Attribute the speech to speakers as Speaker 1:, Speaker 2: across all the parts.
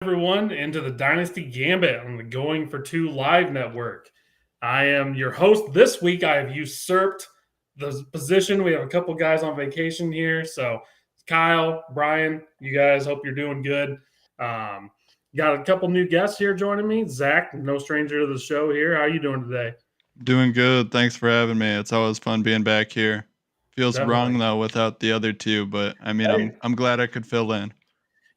Speaker 1: Everyone into the Dynasty Gambit on the Going for Two Live Network. I am your host. This week I have usurped the position. We have a couple guys on vacation here. So Kyle, Brian, you guys, hope you're doing good. Um, got a couple new guests here joining me. Zach, no stranger to the show here. How are you doing today?
Speaker 2: Doing good. Thanks for having me. It's always fun being back here. Feels
Speaker 1: Definitely.
Speaker 2: wrong though without the other two, but I mean,
Speaker 1: Hey,
Speaker 2: I'm glad I could fill in.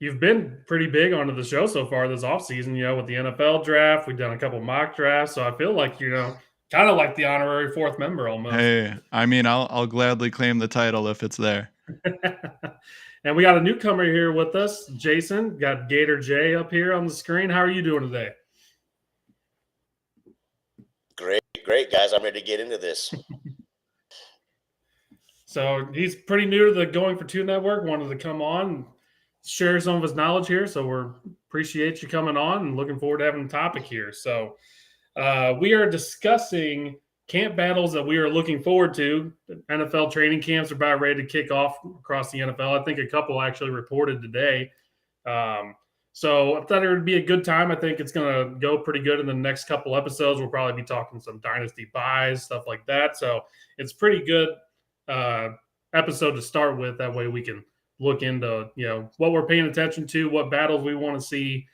Speaker 1: you've been pretty big onto the show so far this offseason, with the NFL draft. We've done a couple mock drafts. So I feel like, kind of like the honorary fourth member almost.
Speaker 2: Hey, I mean, I'll gladly claim the title if it's there.
Speaker 1: And we got a newcomer here with us, Jason. Got Gator J up here on the screen. How are you doing today?
Speaker 3: Great, guys. I'm ready to get into this.
Speaker 1: So he's pretty new to the Going for Two network. Wanted to come on and share some of his knowledge here. So we appreciate you coming on and looking forward to having a topic here. So we are discussing camp battles that we are looking forward to. NFL training camps are about ready to kick off across the NFL. I think a couple actually reported today. So I thought it would be a good time. I think it's going to go pretty good in the next couple episodes. We'll probably be talking some dynasty buys, stuff like that. So it's pretty good episode to start with. That way we can look into, what we're paying attention to, what battles we want to see.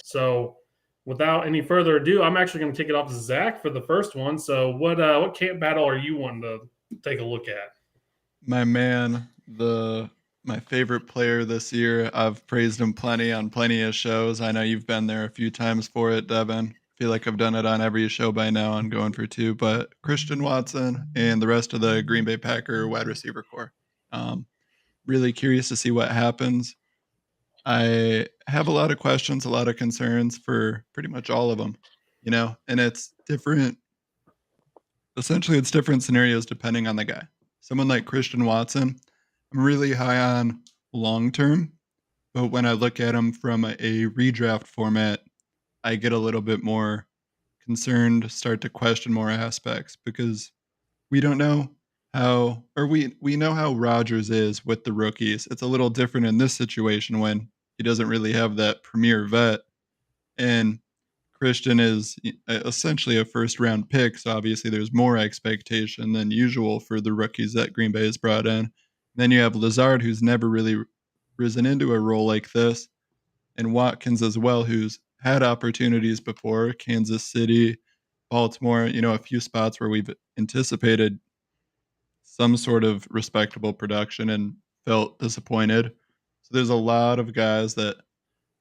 Speaker 1: So without any further ado, I'm actually going to kick it off to Zach for the first one. So what camp battle are you wanting to take a look at?
Speaker 2: My man, my favorite player this year. I've praised him plenty on plenty of shows. I know you've been there a few times for it, Devin. Feel like I've done it on every show by now on Going for Two, but Christian Watson and the rest of the Green Bay Packer wide receiver core. Really curious to see what happens. I have a lot of questions, a lot of concerns for pretty much all of them, and it's different. Essentially, it's different scenarios depending on the guy. Someone like Christian Watson, I'm really high on long term, but when I look at him from a redraft format, I get a little bit more concerned, start to question more aspects because we don't know how, or we know how Rodgers is with the rookies. It's a little different in this situation when he doesn't really have that premier vet, and Christian is essentially a first round pick, so obviously there's more expectation than usual for the rookies that Green Bay has brought in. Then you have Lazard, who's never really risen into a role like this, and Watkins as well, who's had opportunities before, Kansas City, Baltimore, a few spots where we've anticipated some sort of respectable production and felt disappointed. So there's a lot of guys that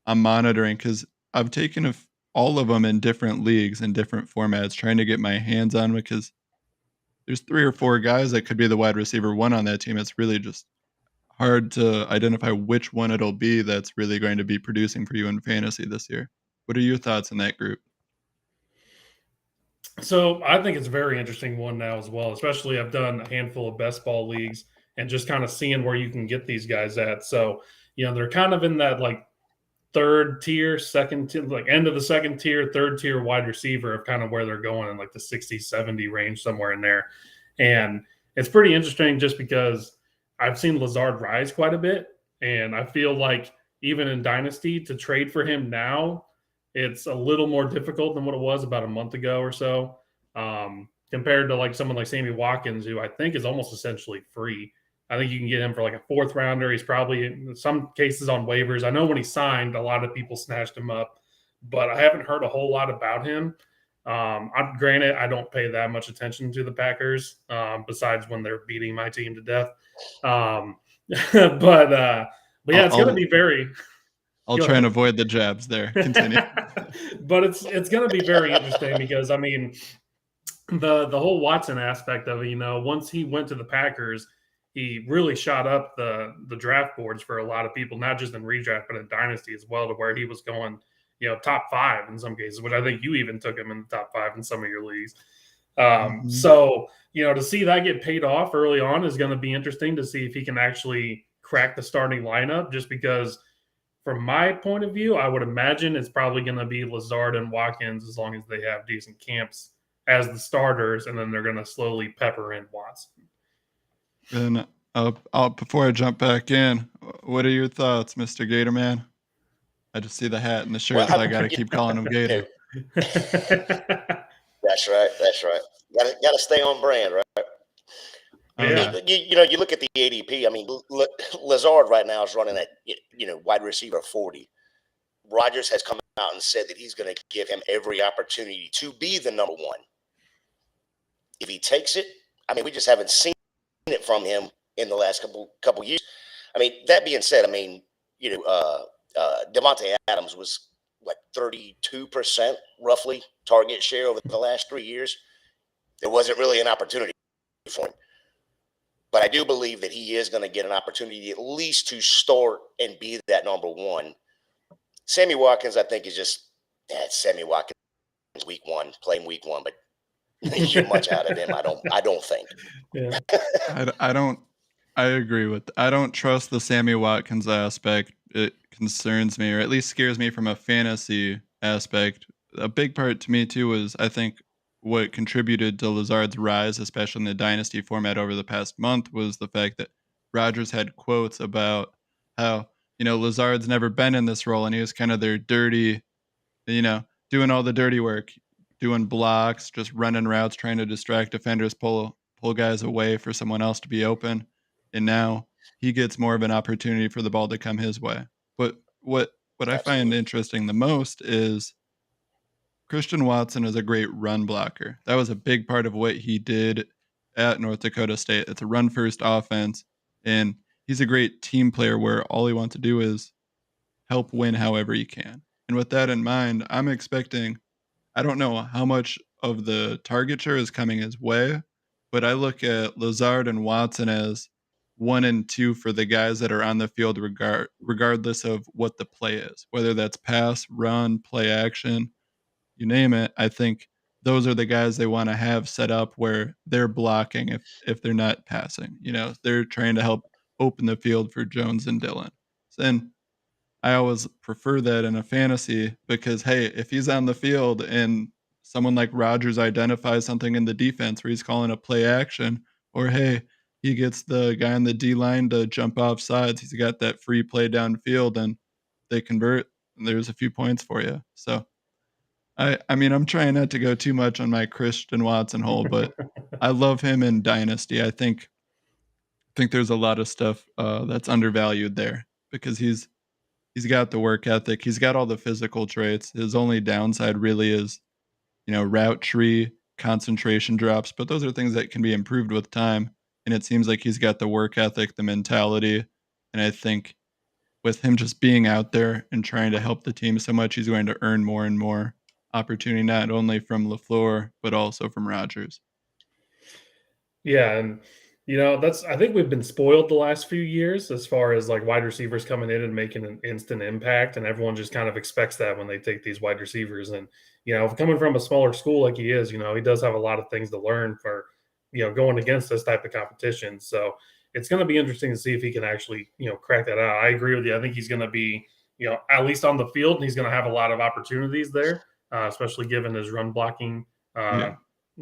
Speaker 2: I'm monitoring because I've taken all of them in different leagues and different formats, trying to get my hands on because there's 3 or 4 guys that could be the wide receiver one on that team. It's really just hard to identify which one it'll be that's really going to be producing for you in fantasy this year. What are your thoughts on that group?
Speaker 1: So I think it's a very interesting one now as well, especially I've done a handful of best ball leagues and just kind of seeing where you can get these guys at. So, they're kind of in that like third tier, second tier, like end of the second tier, third tier wide receiver of kind of where they're going in like the 60, 70 range, somewhere in there. And it's pretty interesting just because I've seen Lazard rise quite a bit. And I feel like even in Dynasty to trade for him now, it's a little more difficult than what it was about a month ago or so, compared to like someone like Sami Watkins, who I think is almost essentially free. I think you can get him for like a fourth rounder. He's probably in some cases on waivers. I know when he signed, a lot of people snatched him up, but I haven't heard a whole lot about him. Granted, I don't pay that much attention to the Packers, besides when they're beating my team to death. But yeah, it's going to be very.
Speaker 2: I'll try and avoid the jabs there. Continue.
Speaker 1: But it's going to be very interesting because I mean, the whole Watson aspect of it, once he went to the Packers, he really shot up the draft boards for a lot of people, not just in redraft, but in dynasty as well, to where he was going, top 5 in some cases, which I think you even took him in the top 5 in some of your leagues. So, to see that get paid off early on is going to be interesting to see if he can actually crack the starting lineup, just because from my point of view, I would imagine it's probably going to be Lazard and Watkins as long as they have decent camps as the starters, and then they're going to slowly pepper in Watson.
Speaker 2: And before I jump back in, what are your thoughts, Mr. Gatorman? I just see the hat and the shirt,
Speaker 3: Well,
Speaker 2: so I got to keep calling him Gator.
Speaker 3: That's right. That's right. Got to stay on brand, right? I
Speaker 1: Yeah.
Speaker 3: mean, you look at the ADP. I mean, Lazard right now is running at wide receiver 40. Rodgers has come out and said that he's going to give him every opportunity to be the number one. If he takes it, I mean, we just haven't seen it from him in the last couple years. I mean, that being said, I mean, Devontae Adams was 32% roughly target share over the last 3 years. There wasn't really an opportunity for him. But I do believe that he is going to get an opportunity at least to start and be that number one. Sami Watkins, I think, is just Sami Watkins week one, playing week one, but you get much out of him. I don't think.
Speaker 1: Yeah.
Speaker 2: I agree with. I don't trust the Sammy Watkins aspect. It concerns me, or at least scares me from a fantasy aspect. A big part to me too was, I think, what contributed to Lazard's rise, especially in the dynasty format over the past month, was the fact that Rodgers had quotes about how Lazard's never been in this role, and he was kind of their dirty, doing all the dirty work, doing blocks, just running routes, trying to distract defenders, pull guys away for someone else to be open. And now he gets more of an opportunity for the ball to come his way. But what I find interesting the most is Christian Watson is a great run blocker. That was a big part of what he did at North Dakota State. It's a run-first offense, and he's a great team player where all he wants to do is help win however he can. And with that in mind, I'm expecting, I don't know how much of the target share is coming his way, but I look at Lazard and Watson as 1 and 2 for the guys that are on the field regardless of what the play is, whether that's pass, run, play action, you name it. I think those are the guys they want to have set up where they're blocking if they're not passing. They're trying to help open the field for Jones and Dillon. And I always prefer that in a fantasy because, hey, if he's on the field and someone like Rodgers identifies something in the defense where he's calling a play action, or hey, he gets the guy on the D line to jump off sides, he's got that free play downfield and they convert, and there's a few points for you. So I mean, I'm trying not to go too much on my Christian Watson hole, but I love him in Dynasty. I think there's a lot of stuff that's undervalued there because he's got the work ethic. He's got all the physical traits. His only downside really is, route tree, concentration drops, but those are things that can be improved with time. And it seems like he's got the work ethic, the mentality. And I think with him just being out there and trying to help the team so much, he's going to earn more and more opportunity, not only from LaFleur, but also from Rodgers.
Speaker 1: Yeah, and I think we've been spoiled the last few years as far as like wide receivers coming in and making an instant impact, and everyone just kind of expects that when they take these wide receivers. And coming from a smaller school like he is, he does have a lot of things to learn for going against this type of competition. So it's going to be interesting to see if he can actually crack that out. I agree with you. I think he's going to be at least on the field, and he's going to have a lot of opportunities there, especially given his run blocking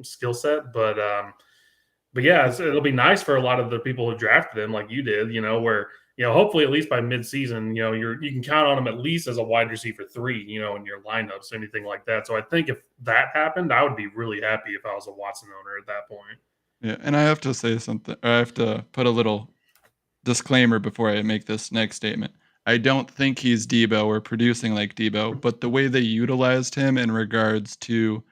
Speaker 1: skill set. But yeah, it'll be nice for a lot of the people who drafted him, like you did, where hopefully at least by midseason, you can count on him at least as a wide receiver 3, in your lineups, anything like that. So I think if that happened, I would be really happy if I was a Watson owner at that point.
Speaker 2: Yeah, and I have to say something. I have to put a little disclaimer before I make this next statement. I don't think he's Debo or producing like Debo, but the way they utilized him in regards to,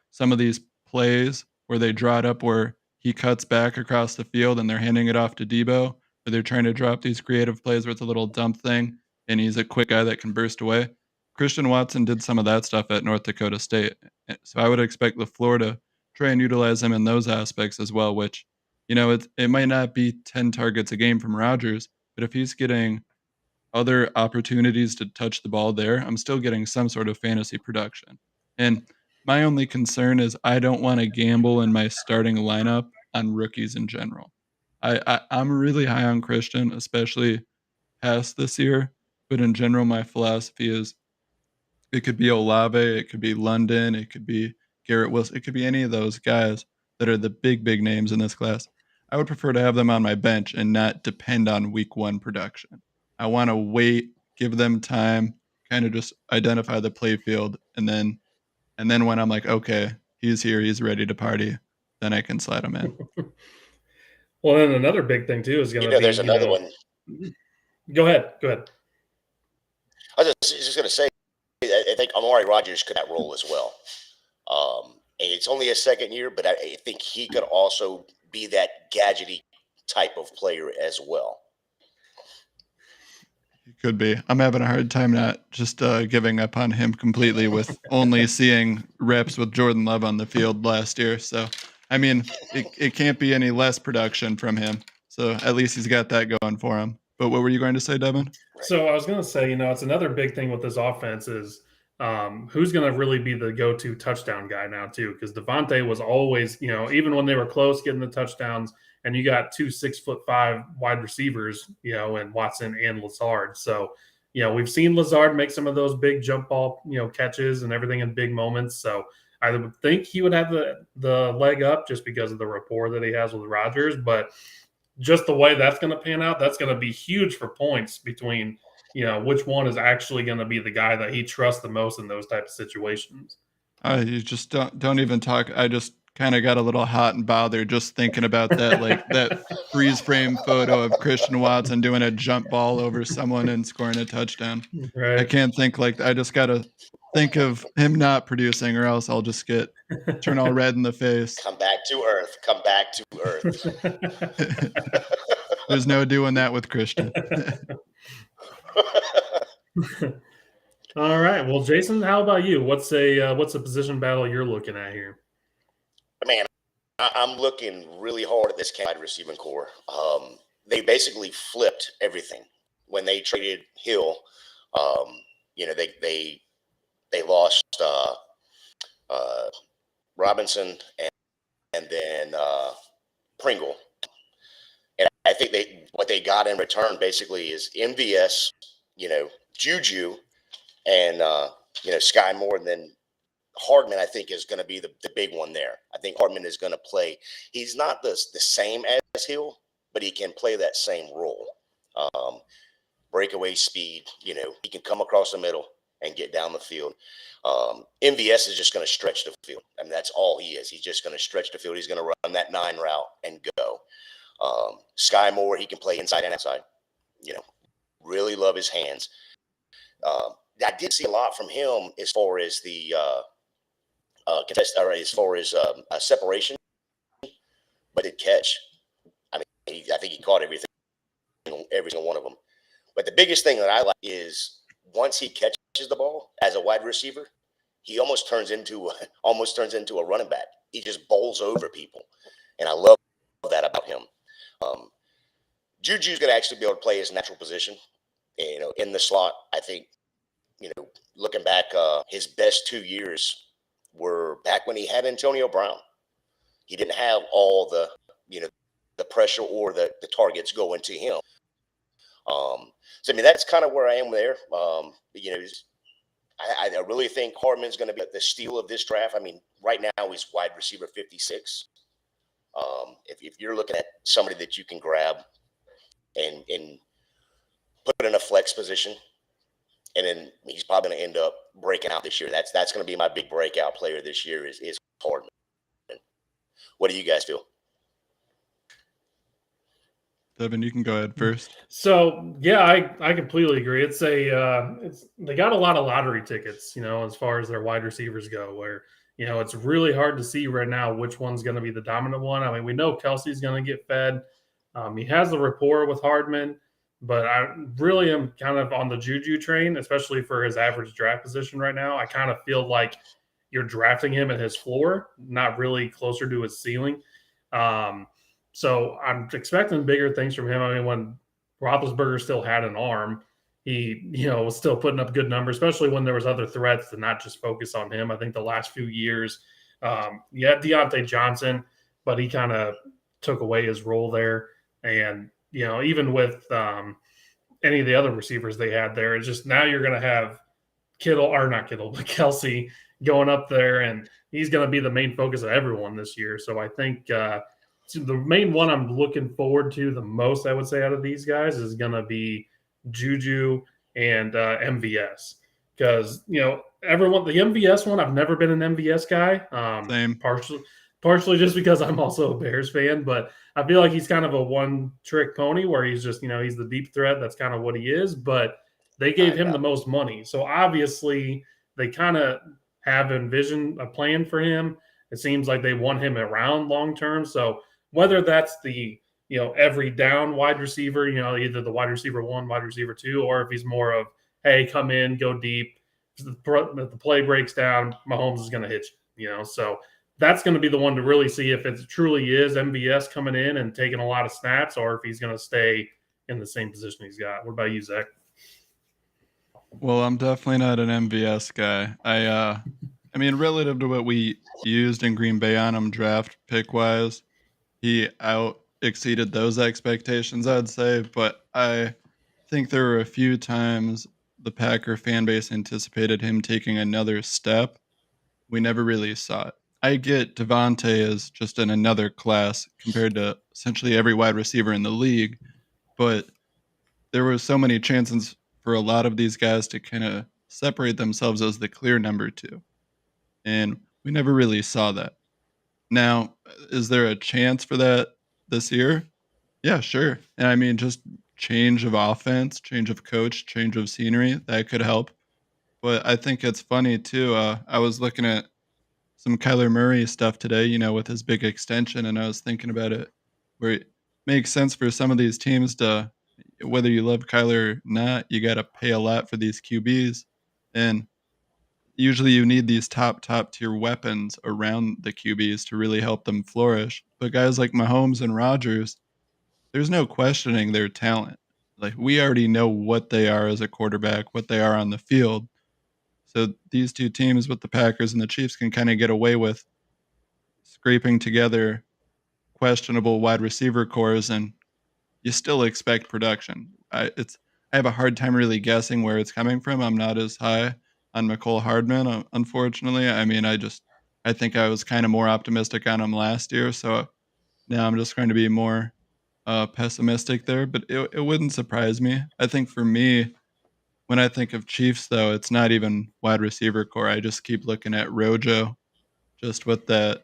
Speaker 2: some of these plays where they draw it up where he cuts back across the field and they're handing it off to Debo, or they're trying to drop these creative plays where it's a little dump thing and he's a quick guy that can burst away. Christian Watson did some of that stuff at North Dakota State. So I would expect LaFleur to try and utilize him in those aspects as well, which, it might not be 10 targets a game from Rodgers, but if he's getting other opportunities to touch the ball there, I'm still getting some sort of fantasy production. And my only concern is I don't want to gamble in my starting lineup on rookies in general. I'm really high on Christian, especially past this year. But in general, my philosophy is it could be Olave, it could be London, it could be Garrett Wilson, it could be any of those guys that are the big names in this class. I would prefer to have them on my bench and not depend on week 1 production. I want to wait, give them time, kind of just identify the play field, and then when I'm like, okay, he's here, he's ready to party, then I can slide him in.
Speaker 1: Well, then another big thing too is going to be.
Speaker 3: There's another one.
Speaker 1: Go ahead.
Speaker 3: I was just going to say, I think Amari Rodgers could that role as well. And it's only his second year, but I think he could also be that gadgety type of player as well.
Speaker 2: He could be. I'm having a hard time not just giving up on him completely with only seeing reps with Jordan Love on the field last year. So, I mean, it can't be any less production from him. So at least he's got that going for him. But what were you going to say, Devin?
Speaker 1: So I was going to say, it's another big thing with this offense is who's going to really be the go-to touchdown guy now too? Because Devontae was always, even when they were close getting the touchdowns, and you got 2 6'5" wide receivers, and Watson and Lazard. So, we've seen Lazard make some of those big jump ball, catches and everything in big moments. So I would think he would have the leg up just because of the rapport that he has with Rodgers. But just the way that's going to pan out, that's going to be huge for points between, which one is actually going to be the guy that he trusts the most in those type of situations.
Speaker 2: You just don't even talk. I just kind of got a little hot and bothered just thinking about that, like that freeze frame photo of Christian Watson doing a jump ball over someone and scoring a touchdown.
Speaker 1: Right.
Speaker 2: I can't think I just got to think of him not producing, or else I'll just turn all red in the face.
Speaker 3: Come back to earth.
Speaker 2: There's no doing that with Christian.
Speaker 1: All right. Well, Jason, how about you? What's a position battle you're looking at here?
Speaker 3: Man, I'm looking really hard at this wide receiving core. They basically flipped everything when they traded Hill. They lost Robinson and then Pringle, and I think what they got in return basically is MVS, Juju, and Skye Moore, and then Hardman, I think, is going to be the big one there. I think Hardman is going to play. He's not the same as Hill, but he can play that same role. Breakaway speed, he can come across the middle and get down the field. MVS is just going to stretch the field. I mean, that's all he is. He's just going to stretch the field. He's going to run that 9 route and go. Skye Moore, he can play inside and outside. Really love his hands. I did see a lot from him as far as the separation, but did catch. I mean, I think he caught every single one of them. But the biggest thing that I like is once he catches the ball as a wide receiver, he almost turns into a running back. He just bowls over people, and I love that about him. Juju's going to actually be able to play his natural position, in the slot. I think, looking back, his best 2 years were back when he had Antonio Brown. He didn't have all the pressure or the targets going to him. So, I mean, that's kind of where I am there. I really think Hardman's going to be the steal of this draft. I mean, right now he's wide receiver 56. If you're looking at somebody that you can grab and put in a flex position, and then he's probably going to end up breaking out this year. That's going to be my big breakout player this year is Hardman. What do you guys feel?
Speaker 2: Devin, you can go ahead first.
Speaker 1: So yeah, I completely agree. They got a lot of lottery tickets, as far as their wide receivers go, where it's really hard to see right now which one's going to be the dominant one. I mean, we know Kelsey's going to get fed. He has the rapport with Hardman, but I really am kind of on the Juju train, especially for his average draft position right now. I kind of feel like you're drafting him at his floor, not really closer to his ceiling. So I'm expecting bigger things from him. I mean, when Roethlisberger still had an arm, he, was still putting up good numbers, especially when there was other threats to not just focus on him. I think the last few years, you had Deontay Johnson, but he kind of took away his role there. And, even with any of the other receivers they had there, it's just now you're going to have Kelsey going up there, and he's going to be the main focus of everyone this year. So I think the main one I'm looking forward to the most, I would say, out of these guys is going to be Juju and MVS. because everyone, the MVS one, I've never been an MVS guy.
Speaker 2: Same.
Speaker 1: Partially just because I'm also a Bears fan, but I feel like he's kind of a one-trick pony where he's just he's the deep threat. That's kind of what he is. But they gave him the most money, so obviously they kind of have envisioned a plan for him. It seems like they want him around long term. So whether that's the every down wide receiver, either the wide receiver 1, wide receiver 2, or if he's more of, hey, come in, go deep. If the play breaks down, Mahomes is going to hit you. So that's going to be the one to really see if it truly is MVS coming in and taking a lot of snaps, or if he's going to stay in the same position he's got. What about you, Zach?
Speaker 2: Well, I'm definitely not an MVS guy. I mean, relative to what we used in Green Bay on him draft pick wise, he out exceeded those expectations, I'd say. But I think there were a few times the Packer fan base anticipated him taking another step. We never really saw it. I get Devontae is just in another class compared to essentially every wide receiver in the league, but there were so many chances for a lot of these guys to kind of separate themselves as the clear number 2. And we never really saw that. Now, is there a chance for that this year? Yeah, sure. And I mean, just change of offense, change of coach, change of scenery, that could help. But I think it's funny too. I was looking at some Kyler Murray stuff today, with his big extension, and I was thinking about it, where it makes sense for some of these teams to, whether you love Kyler or not, you got to pay a lot for these QBs, and usually you need these top tier weapons around the QBs to really help them flourish. But guys like Mahomes and Rodgers, there's no questioning their talent. Like, we already know what they are as a quarterback, what they are on the field. So these two teams with the Packers and the Chiefs can kind of get away with scraping together questionable wide receiver cores, and you still expect production. I have a hard time really guessing where it's coming from. I'm not as high on McCole Hardman, unfortunately. I mean, I think I was kind of more optimistic on him last year, so now I'm just going to be more pessimistic there. But it wouldn't surprise me. I think for me, when I think of Chiefs, though, it's not even wide receiver core. I just keep looking at Rojo, just with that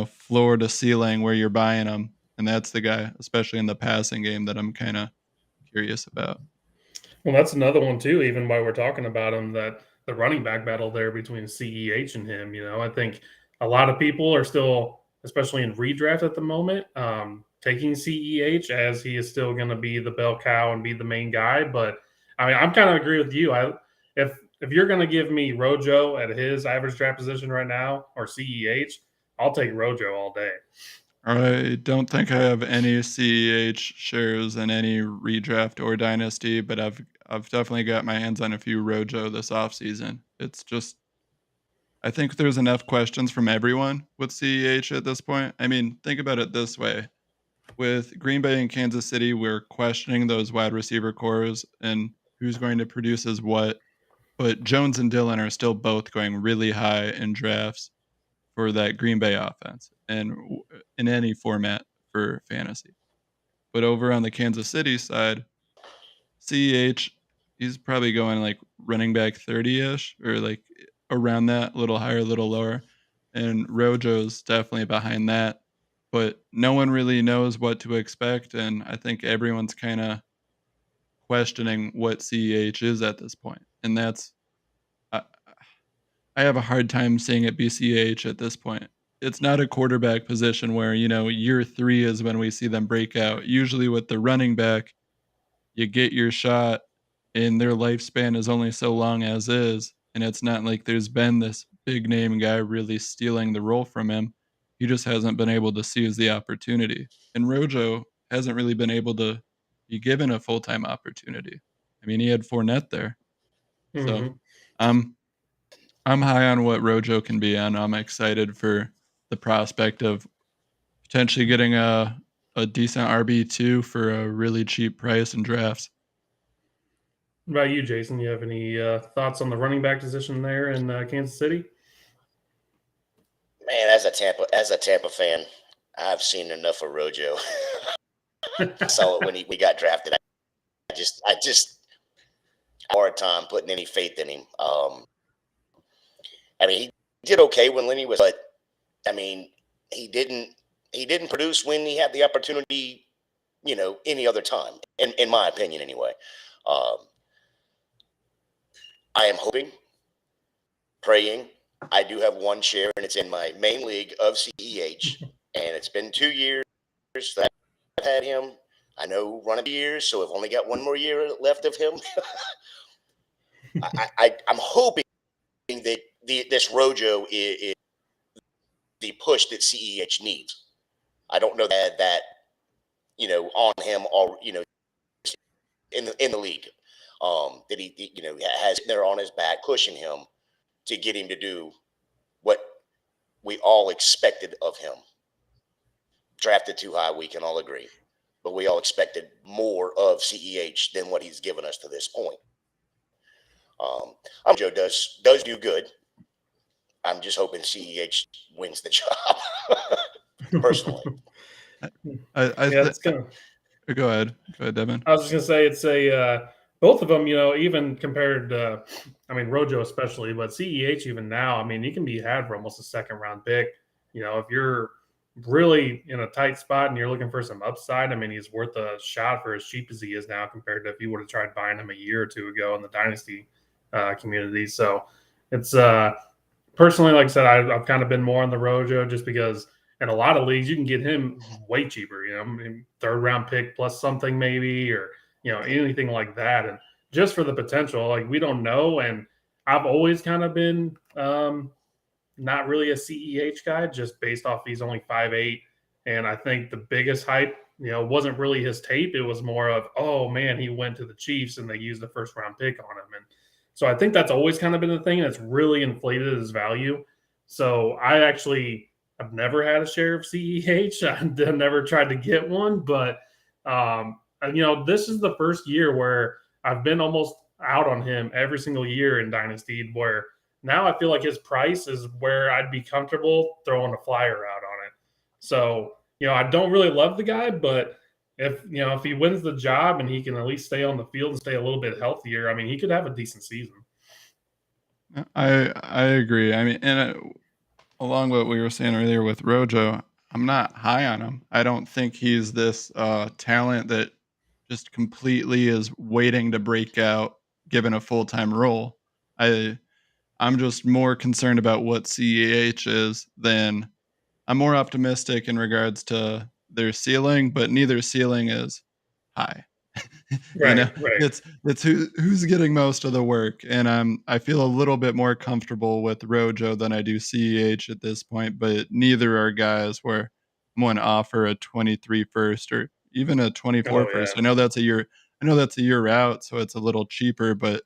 Speaker 2: floor to ceiling where you're buying them, and that's the guy, especially in the passing game, that I'm kind of curious about.
Speaker 1: Well, that's another one too. Even while we're talking about him, that the running back battle there between CEH and him. I think a lot of people are still, especially in redraft at the moment, taking CEH as he is still going to be the bell cow and be the main guy. But I mean, I'm kind of agree with you. If you're going to give me Rojo at his average draft position right now or CEH, I'll take Rojo all day.
Speaker 2: I don't think I have any CEH shares in any redraft or dynasty, but I've definitely got my hands on a few Rojo this offseason. It's just, I think there's enough questions from everyone with CEH at this point. I mean, think about it this way. With Green Bay and Kansas City, we're questioning those wide receiver cores and who's going to produce as what. But Jones and Dillon are still both going really high in drafts for that Green Bay offense and in any format for fantasy. But over on the Kansas City side, CEH, he's probably going like running back 30-ish or like around that, a little higher, a little lower. And Rojo's definitely behind that. But no one really knows what to expect. And I think everyone's kind of questioning what CEH is at this point. And that's, I have a hard time seeing it be CEH at this point. It's not a quarterback position where, year 3 is when we see them break out. Usually with the running back, you get your shot and their lifespan is only so long as is. And it's not like there's been this big name guy really stealing the role from him. He just hasn't been able to seize the opportunity. And Rojo hasn't really been able to be given a full-time opportunity. I mean, he had Fournette there.
Speaker 1: Mm-hmm.
Speaker 2: So I'm high on what Rojo can be, and I'm excited for the prospect of potentially getting a decent RB2 for a really cheap price in drafts.
Speaker 1: What about you, Jason? You have any thoughts on the running back position there in Kansas City?
Speaker 3: Man, as a Tampa fan, I've seen enough of Rojo. I saw it when we got drafted. hard time putting any faith in him. I mean, he did okay when Lenny was, but I mean, he didn't produce when he had the opportunity, any other time, in my opinion, anyway. I am hoping, praying. I do have one share, and it's in my main league of CEH, and it's been 2 years that I've had him. I know running years, so I've only got one more year left of him. I'm hoping that this Rojo is the push that CEH needs. I don't know that on him or in the league that he has there on his back pushing him to get him to do what we all expected of him. Drafted too high, we can all agree, but we all expected more of CEH than what he's given us to this point. Joe does do good. I'm just hoping CEH wins the job, personally.
Speaker 2: Go ahead, Devin.
Speaker 1: I was just gonna say it's a both of them. Even compared to, Rojo especially, but CEH even now. He can be had for almost a second round pick. If you're really in a tight spot and you're looking for some upside, he's worth a shot for as cheap as he is now compared to if you would have tried buying him a year or two ago in the Dynasty community. So it's personally, like I said, I've kind of been more on the Rojo just because in a lot of leagues you can get him way cheaper, third round pick plus something maybe, or anything like that. And just for the potential, like we don't know. And I've always kind of been not really a CEH guy, just based off he's only 5'8". And I think the biggest hype, wasn't really his tape. It was more of, oh man, he went to the Chiefs and they used the first round pick on him. And so I think that's always kind of been the thing that's really inflated his value. So I've never had a share of CEH. I've never tried to get one, but this is the first year where I've been almost out on him every single year in Dynasty, where now I feel like his price is where I'd be comfortable throwing a flyer out on it. So, I don't really love the guy, but if he wins the job and he can at least stay on the field and stay a little bit healthier, he could have a decent season.
Speaker 2: I agree. Along what we were saying earlier with Rojo, I'm not high on him. I don't think he's this talent that just completely is waiting to break out given a full-time role. I'm just more concerned about what CEH is than I'm more optimistic in regards to their ceiling, but neither ceiling is high.
Speaker 1: Right.
Speaker 2: It's who's getting most of the work, and I feel a little bit more comfortable with Rojo than I do CEH at this point. But neither are guys where I'm going to offer a 23 first or even a 24 first.
Speaker 1: Yeah.
Speaker 2: I know that's a year out, so it's a little cheaper. But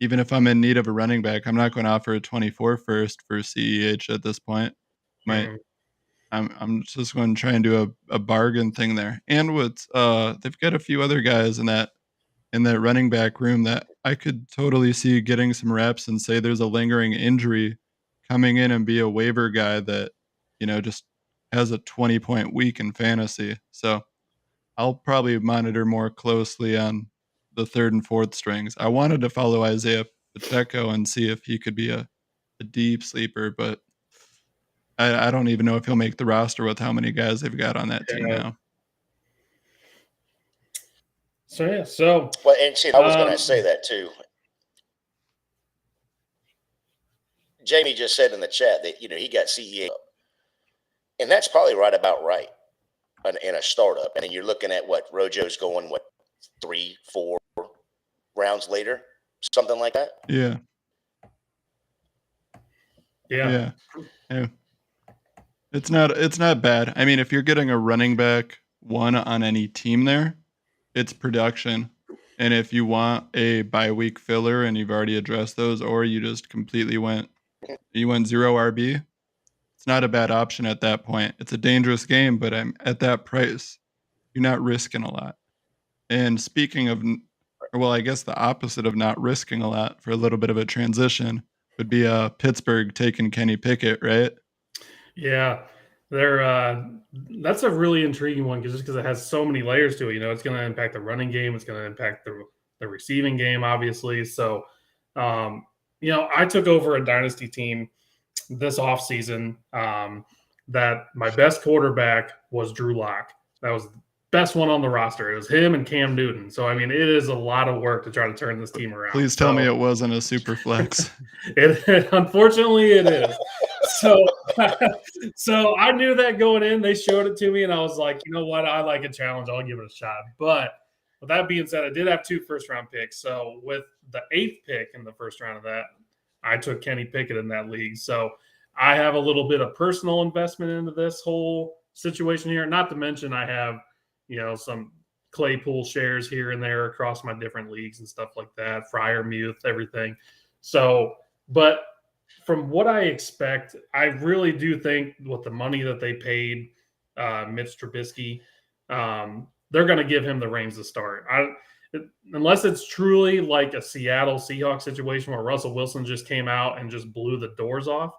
Speaker 2: even if I'm in need of a running back, I'm not going to offer a 24 first for CEH at this point. I'm just going to try and do a bargain thing there. And they've got a few other guys in that running back room that I could totally see getting some reps, and say there's a lingering injury coming in and be a waiver guy that, just has a 20-point week in fantasy. So I'll probably monitor more closely on the third and fourth strings. I wanted to follow Isaiah Pacheco and see if he could be a deep sleeper, but I don't even know if he'll make the roster with how many guys they've got on that team now.
Speaker 1: So
Speaker 3: well, and see, I was going to say that too. Jamie just said in the chat that he got CEH, and that's probably right about right in a startup. And then you're looking at what Rojo's going 3-4 rounds later, something like that.
Speaker 2: Yeah. It's not bad. If you're getting a running back one on any team there, it's production. And if you want a bye week filler and you've already addressed those, or you just completely went 0 RB, it's not a bad option at that point. It's a dangerous game, but at that price, you're not risking a lot. And speaking of, I guess the opposite of not risking a lot for a little bit of a transition would be Pittsburgh taking Kenny Pickett, right?
Speaker 1: Yeah, that's a really intriguing one because it has so many layers to it. It's going to impact the running game. It's going to impact the the receiving game, obviously. So, I took over a dynasty team this offseason that my best quarterback was Drew Lock. That was the best one on the roster. It was him and Cam Newton. So, I mean, it is a lot of work to try to turn this team around.
Speaker 2: Please tell me it wasn't a super flex.
Speaker 1: Unfortunately, it is. So I knew that going in. They showed it to me, and I was like, you know what? I like a challenge. I'll give it a shot. But with that being said, I did have 2 first-round picks. So with the 8th pick in the first round of that, I took Kenny Pickett in that league. So I have a little bit of personal investment into this whole situation here. Not to mention I have, some Claypool shares here and there across my different leagues and stuff like that, Freiermuth, everything. So, but from what I expect, I really do think with the money that they paid Mitch Trubisky, they're going to give him the reins to start. Unless it's truly like a Seattle Seahawks situation where Russell Wilson just came out and just blew the doors off,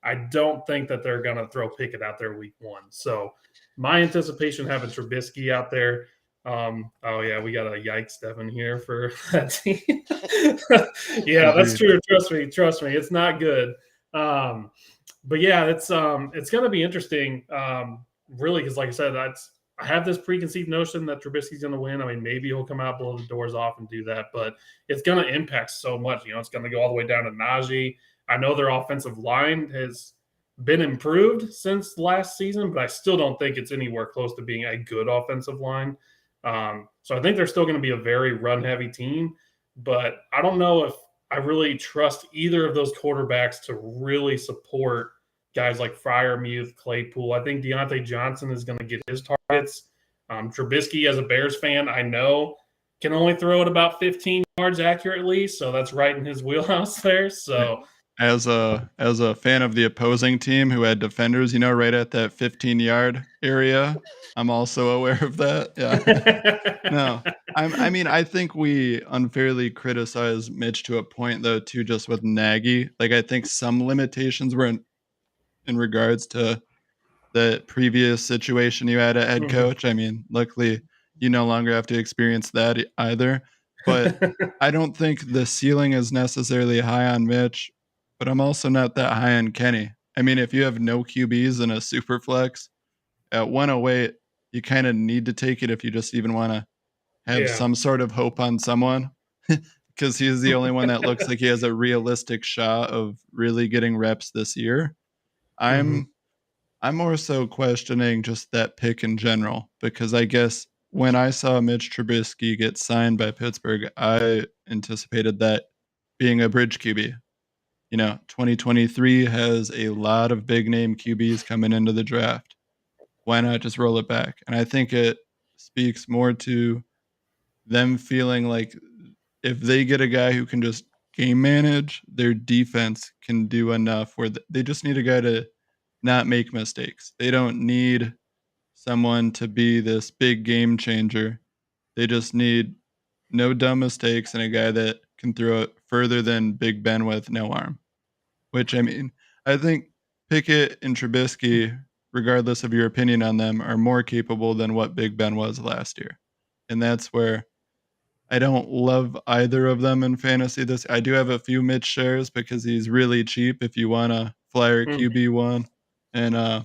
Speaker 1: I don't think that they're going to throw Pickett out there week 1. So my anticipation having Trubisky out there. We got a yikes Devin here for that team. Yeah, that's true. Trust me, it's not good. But yeah, it's going to be interesting. Really, because like I said, I have this preconceived notion that Trubisky's going to win. I mean, maybe he'll come out, blow the doors off, and do that, but it's going to impact so much. It's going to go all the way down to Najee. I know their offensive line has been improved since last season, but I still don't think it's anywhere close to being a good offensive line. So I think they're still going to be a very run-heavy team, but I don't know if I really trust either of those quarterbacks to really support guys like Freiermuth, Claypool. I think Deontay Johnson is going to get his targets. Trubisky, as a Bears fan, I know can only throw it about 15 yards accurately, so that's right in his wheelhouse there. So
Speaker 2: as a fan of the opposing team who had defenders, right at that 15-yard area, I'm also aware of that. Yeah. No. I think we unfairly criticize Mitch to a point, though, too, just with Nagy. Like, I think some limitations were in regards to the previous situation you had at head coach. I mean, luckily, you no longer have to experience that either. But I don't think the ceiling is necessarily high on Mitch, but I'm also not that high on Kenny. I mean, if you have no QBs in a super flex at 108, you kind of need to take it if you just even want to have some sort of hope on someone, because he's the only one that looks like he has a realistic shot of really getting reps this year. I'm more so questioning just that pick in general, because I guess when I saw Mitch Trubisky get signed by Pittsburgh, I anticipated that being a bridge QB. 2023 has a lot of big name QBs coming into the draft. Why not just roll it back? And I think it speaks more to them feeling like if they get a guy who can just game manage, their defense can do enough where they just need a guy to not make mistakes. They don't need someone to be this big game changer. They just need no dumb mistakes and a guy that can throw it further than Big Ben with no arm. Which, I think Pickett and Trubisky, regardless of your opinion on them, are more capable than what Big Ben was last year. And that's where I don't love either of them in fantasy. I do have a few Mitch shares because he's really cheap if you want a flyer QB1. And I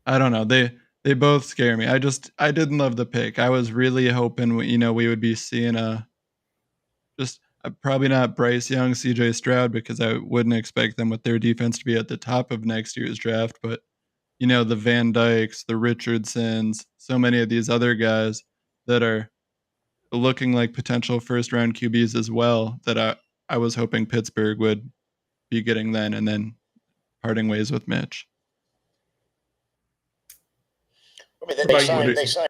Speaker 2: don't know. They both scare me. I didn't love the pick. I was really hoping we would be seeing probably not Bryce Young, CJ Stroud, because I wouldn't expect them with their defense to be at the top of next year's draft. But the Van Dykes, the Richardsons, so many of these other guys that are looking like potential first round QBs as well, that I was hoping Pittsburgh would be getting then, and then parting ways with Mitch.
Speaker 3: I mean, they signed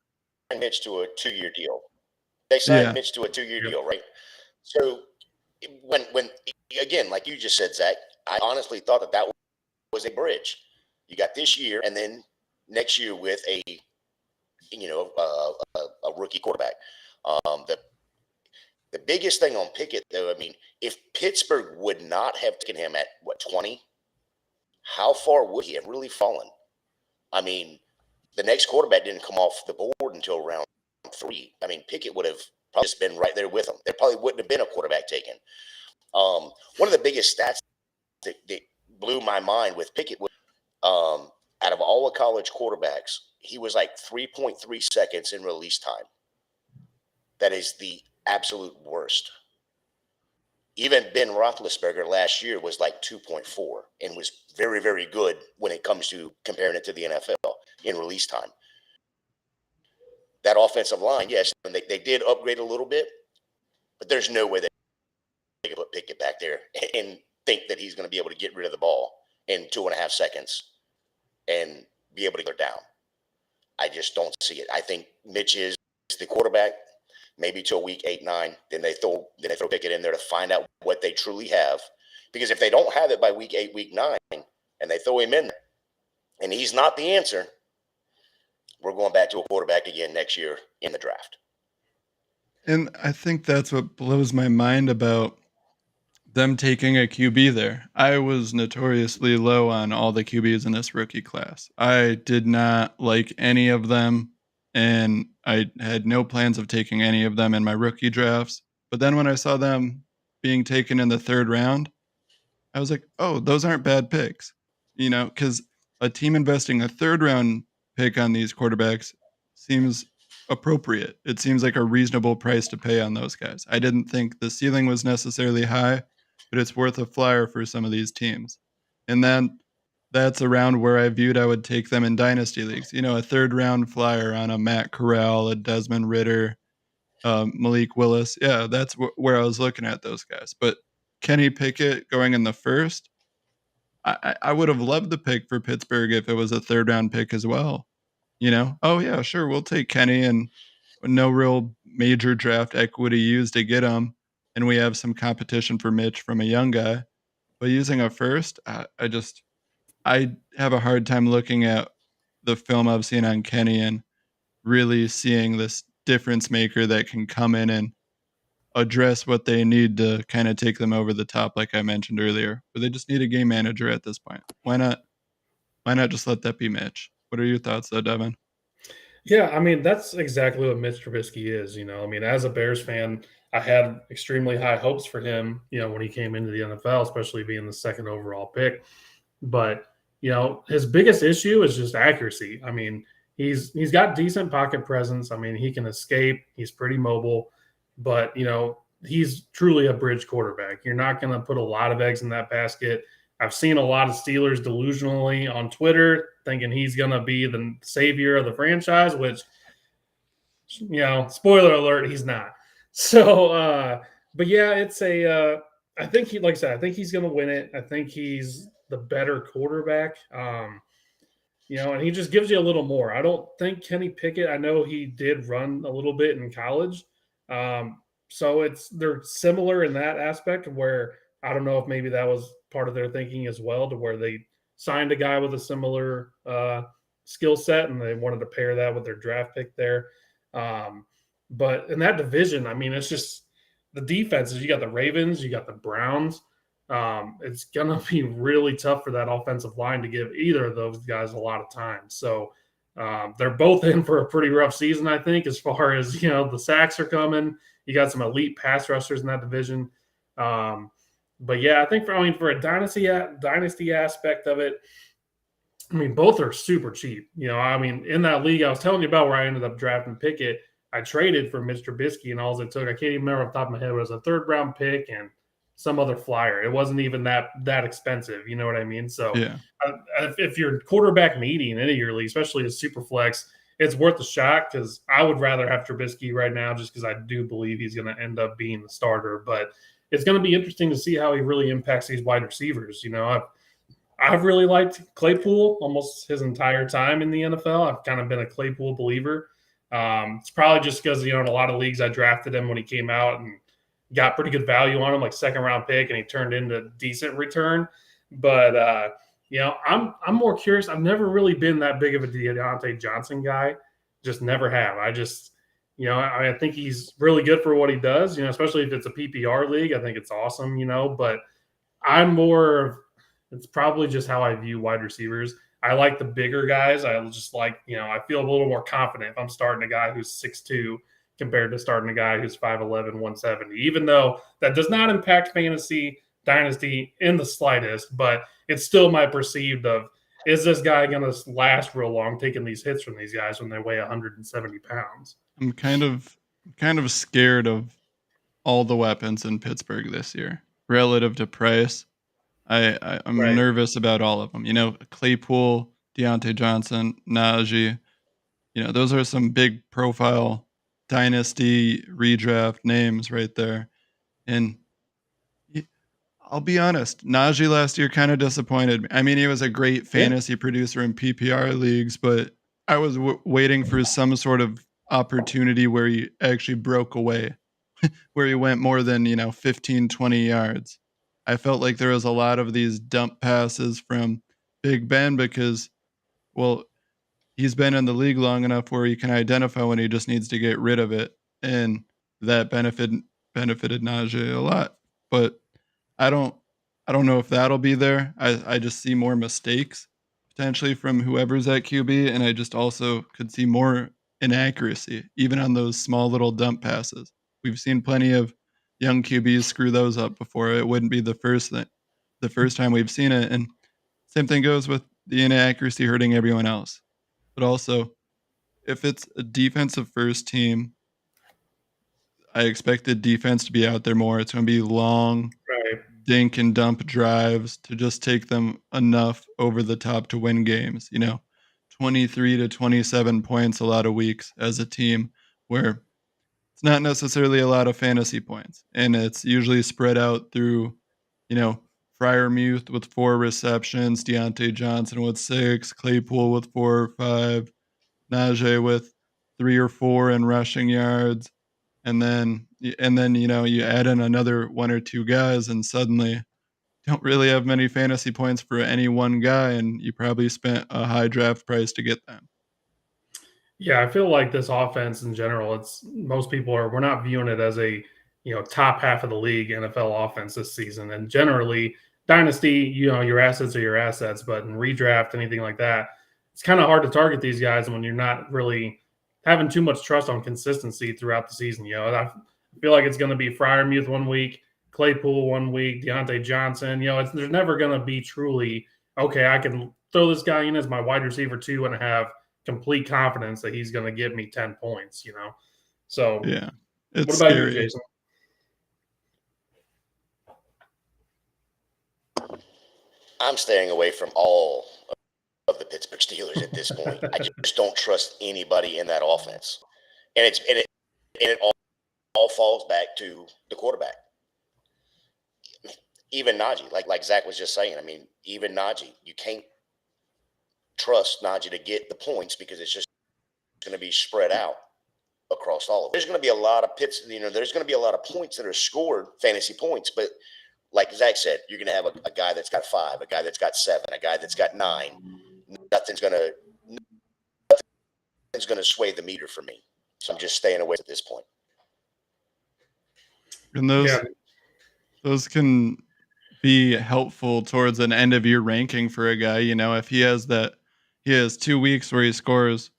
Speaker 3: Mitch to a 2-year deal. They signed Mitch to a 2-year deal, right? So when again, like you just said, Zach, I honestly thought that was a bridge. You got this year, and then next year with a rookie quarterback. The biggest thing on Pickett, though, if Pittsburgh would not have taken him at 20, how far would he have really fallen? The next quarterback didn't come off the board until round 3. Pickett would have probably just been right there with him. There probably wouldn't have been a quarterback taken. One of the biggest stats that blew my mind with Pickett was out of all the college quarterbacks, he was like 3.3 seconds in release time. That is the absolute worst. Even Ben Roethlisberger last year was like 2.4 and was very, very good when it comes to comparing it to the NFL in release time. That offensive line, yes, and they did upgrade a little bit, but there's no way they can put Pickett back there and think that he's going to be able to get rid of the ball in 2.5 seconds and be able to go down. I just don't see it. I think Mitch is the quarterback, maybe till week 8, 9. Then they throw Pickett in there to find out what they truly have. Because if they don't have it by week 8, week 9, and they throw him in there, and he's not the answer, we're going back to a quarterback again next year in the draft.
Speaker 2: And I think that's what blows my mind about them taking a QB there. I was notoriously low on all the QBs in this rookie class. I did not like any of them, and I had no plans of taking any of them in my rookie drafts. But then when I saw them being taken in the 3rd round, I was like, oh, those aren't bad picks. You know, because a team investing a 3rd round pick on these quarterbacks seems appropriate. It seems like a reasonable price to pay on those guys. I didn't think the ceiling was necessarily high, but it's worth a flyer for some of these teams. And then that's around where I viewed I would take them in dynasty leagues. You know, a 3rd round flyer on a Matt Corral, a Desmond Ridder, Malik Willis. Yeah, that's where I was looking at those guys. But Kenny Pickett going in the 1st, I would have loved the pick for Pittsburgh if it was a 3rd round pick as well. You know, oh yeah, sure, we'll take Kenny, and no real major draft equity used to get him, and we have some competition for Mitch from a young guy. But using a 1st, I have a hard time looking at the film I've seen on Kenny and really seeing this difference maker that can come in and address what they need to kind of take them over the top, like I mentioned earlier. But they just need a game manager at this point. Why not just let that be Mitch? What are your thoughts, though, Devin?
Speaker 1: Yeah, I mean, that's exactly what Mitch Trubisky is. You know, I mean, as a Bears fan, I had extremely high hopes for him, you know, when he came into the NFL, especially being the 2nd overall pick. But, you know, his biggest issue is just accuracy. I mean, he's got decent pocket presence. I mean, he can escape. He's pretty mobile. But, you know, he's truly a bridge quarterback. You're not going to put a lot of eggs in that basket. I've seen a lot of Steelers delusionally on Twitter thinking he's going to be the savior of the franchise, which, you know, spoiler alert, he's not. So, but yeah, it's I think he, like I said, I think he's going to win it. I think he's the better quarterback. You know, and he just gives you a little more. I don't think Kenny Pickett, I know he did run a little bit in college. So they're similar in that aspect where I don't know if maybe that was part of their thinking as well, to where they signed a guy with a similar skill set and they wanted to pair that with their draft pick there. But in that division, I mean, it's just the defenses. You got the Ravens, you got the Browns. It's going to be really tough for that offensive line to give either of those guys a lot of time. So they're both in for a pretty rough season, I think, as far as, you know, the sacks are coming. You got some elite pass rushers in that division. But yeah, I think for a dynasty aspect of it, I mean, both are super cheap. You know, I mean, in that league I was telling you about where I ended up drafting Pickett, I traded for Mr. Trubisky, and all it took, I can't even remember off the top of my head, it was a 3rd round pick and some other flyer. It wasn't even that expensive. You know what I mean? So yeah. If you're quarterback needy in any of your league, especially a super flex, it's worth a shot, because I would rather have Trubisky right now just because I do believe he's going to end up being the starter. But it's going to be interesting to see how he really impacts these wide receivers. You know, I've really liked Claypool almost his entire time in the NFL. I've kind of been a Claypool believer. It's probably just because, you know, in a lot of leagues I drafted him when he came out and got pretty good value on him, like 2nd round pick, and he turned into decent return. But, you know, I'm more curious. I've never really been that big of a Deontay Johnson guy. Just never have. I just, you know, I think he's really good for what he does, you know, especially if it's a PPR league. I think it's awesome, you know, but it's probably just how I view wide receivers. I like the bigger guys. I just like, you know, I feel a little more confident if I'm starting a guy who's 6'2", compared to starting a guy who's 5'11", 170. Even though that does not impact fantasy dynasty in the slightest, but it's still my perceived of, is this guy going to last real long taking these hits from these guys when they weigh 170 pounds?
Speaker 2: I'm kind of scared of all the weapons in Pittsburgh this year relative to price. I'm
Speaker 1: Right.
Speaker 2: nervous about all of them. You know, Claypool, Deontay Johnson, Najee. You know, those are some big profile dynasty redraft names right there. And I'll be honest, Najee last year kind of disappointed me. I mean, he was a great fantasy producer in PPR leagues, but I was waiting for some sort of opportunity where he actually broke away, where he went more than, 15, 20 yards. I felt like there was a lot of these dump passes from Big Ben because, well, he's been in the league long enough where he can identify when he just needs to get rid of it. And that benefited Najee a lot. But I don't know if that'll be there. I just see more mistakes potentially from whoever's at QB, and I just also could see more inaccuracy, even on those small little dump passes. We've seen plenty of young QBs screw those up before. It wouldn't be the first time we've seen it. And same thing goes with the inaccuracy hurting everyone else. But also, if it's a defensive first team, I expect the defense to be out there more. It's going to be long,
Speaker 1: Right.
Speaker 2: dink and dump drives to just take them enough over the top to win games. 23 to 27 points a lot of weeks as a team where it's not necessarily a lot of fantasy points. And it's usually spread out through, Fryermuth with 4 receptions, Deontay Johnson with 6, Claypool with 4 or 5, Najee with 3 or 4 in rushing yards. And then you add in another 1 or 2 guys and suddenly you don't really have many fantasy points for any one guy, and you probably spent a high draft price to get them.
Speaker 1: Yeah, I feel like this offense in general, we're not viewing it as a, top half of the league NFL offense this season. And generally, dynasty, your assets are your assets, but in redraft, anything like that, it's kind of hard to target these guys when you're not really having too much trust on consistency throughout the season. I feel like it's going to be Fryermuth 1 week, Claypool 1 week, Deontay Johnson. There's never going to be truly, okay, I can throw this guy in as my wide receiver 2 and have complete confidence that he's going to give me 10 points, So,
Speaker 2: yeah,
Speaker 1: what about you, Jason?
Speaker 3: I'm staying away from all of the Pittsburgh Steelers at this point. I just don't trust anybody in that offense, and it all falls back to the quarterback. Even Najee, like Zach was just saying. I mean, even Najee, you can't trust Najee to get the points because it's just going to be spread out across all of it. There's going to be a lot of there's going to be a lot of points that are scored, fantasy points, but like Zach said, you're going to have a guy that's got 5, a guy that's got 7, a guy that's got 9. Nothing's going to sway the meter for me. So I'm just staying away at this point.
Speaker 2: And those can be helpful towards an end of year ranking for a guy. If he has 2 weeks where he scores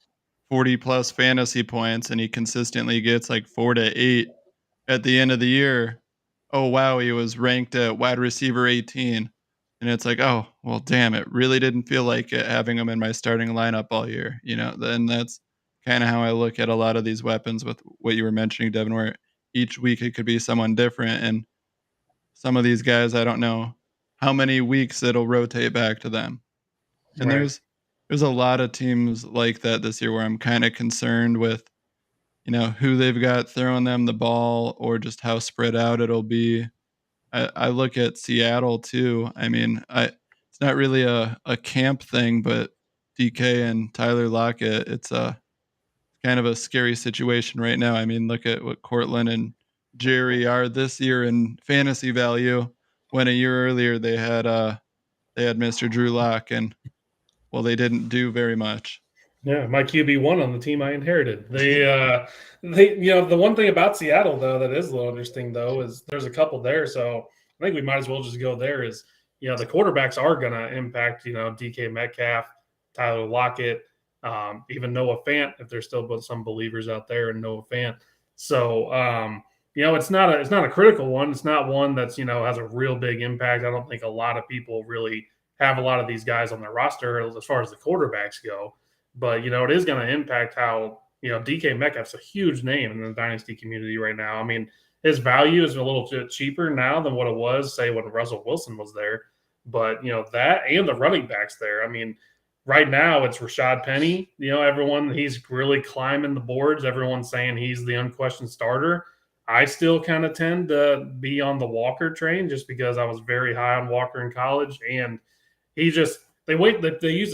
Speaker 2: 40 plus fantasy points and he consistently gets like 4 to 8 at the end of the year. Oh, wow, he was ranked at wide receiver 18. And it's like, oh, well, damn, it really didn't feel like it having him in my starting lineup all year. Then that's kind of how I look at a lot of these weapons with what you were mentioning, Devin, where each week it could be someone different. And some of these guys, I don't know how many weeks it'll rotate back to them. And
Speaker 1: Right.
Speaker 2: there's a lot of teams like that this year where I'm kind of concerned with, who they've got throwing them the ball or just how spread out it'll be. I look at Seattle too. I mean, it's not really a camp thing, but DK and Tyler Lockett, it's kind of a scary situation right now. I mean, look at what Cortland and Jerry are this year in fantasy value, when a year earlier they had Mr. Drew Lock, and well, they didn't do very much.
Speaker 1: Yeah, my QB1 on the team I inherited. The one thing about Seattle though that is a little interesting though is there's a couple there, so I think we might as well just go there. Is the quarterbacks are going to impact DK Metcalf, Tyler Lockett, even Noah Fant if there's still some believers out there in Noah Fant. So, it's not a critical one. It's not one that's, has a real big impact. I don't think a lot of people really have a lot of these guys on their roster as far as the quarterbacks go. But, it is going to impact how, DK Metcalf's a huge name in the dynasty community right now. I mean, his value is a little bit cheaper now than what it was, say, when Russell Wilson was there. But, that and the running backs there. I mean, right now it's Rashad Penny. He's really climbing the boards. Everyone's saying he's the unquestioned starter. I still kind of tend to be on the Walker train just because I was very high on Walker in college, and they used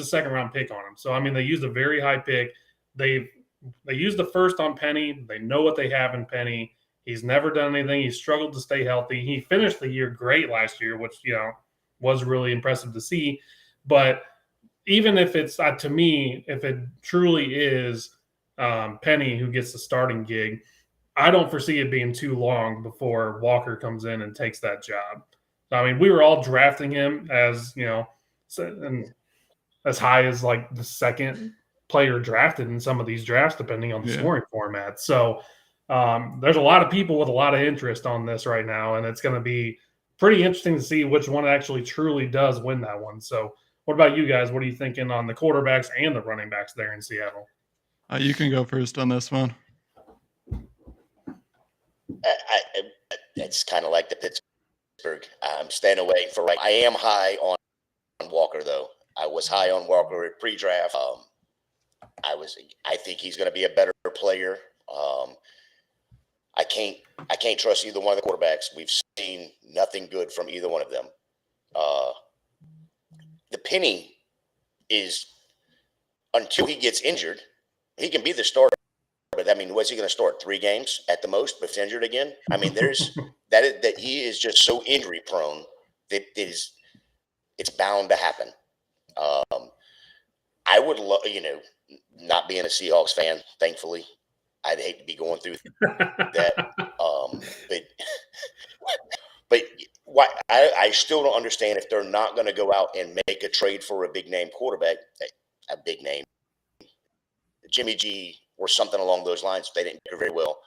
Speaker 1: a second round pick on him. So I mean, they used a very high pick. They used the first on Penny. They know what they have in Penny. He's never done anything. He struggled to stay healthy. He finished the year great last year, which was really impressive to see. But even if it's to me, if it truly is Penny who gets the starting gig, I don't foresee it being too long before Walker comes in and takes that job. I mean, we were all drafting him as and as high as like the second player drafted in some of these drafts, depending on the scoring format. So there's a lot of people with a lot of interest on this right now, and it's going to be pretty interesting to see which one actually truly does win that one. So what about you guys? What are you thinking on the quarterbacks and the running backs there in Seattle?
Speaker 2: You can go first on this one.
Speaker 3: It's kind of like the Pittsburgh. I'm staying away for right. I am high on Walker, though. I was high on Walker at pre-draft. I think he's going to be a better player. I can't trust either one of the quarterbacks. We've seen nothing good from either one of them. The penny is, until he gets injured, he can be the starter. But I mean, was he going to start 3 games at the most if he's injured again? I mean, there's that he is just so injury prone that it's bound to happen. I would love, not being a Seahawks fan, thankfully, I'd hate to be going through that. But why I still don't understand if they're not going to go out and make a trade for a big name quarterback, a big name, Jimmy G or something along those lines. They didn't do very well.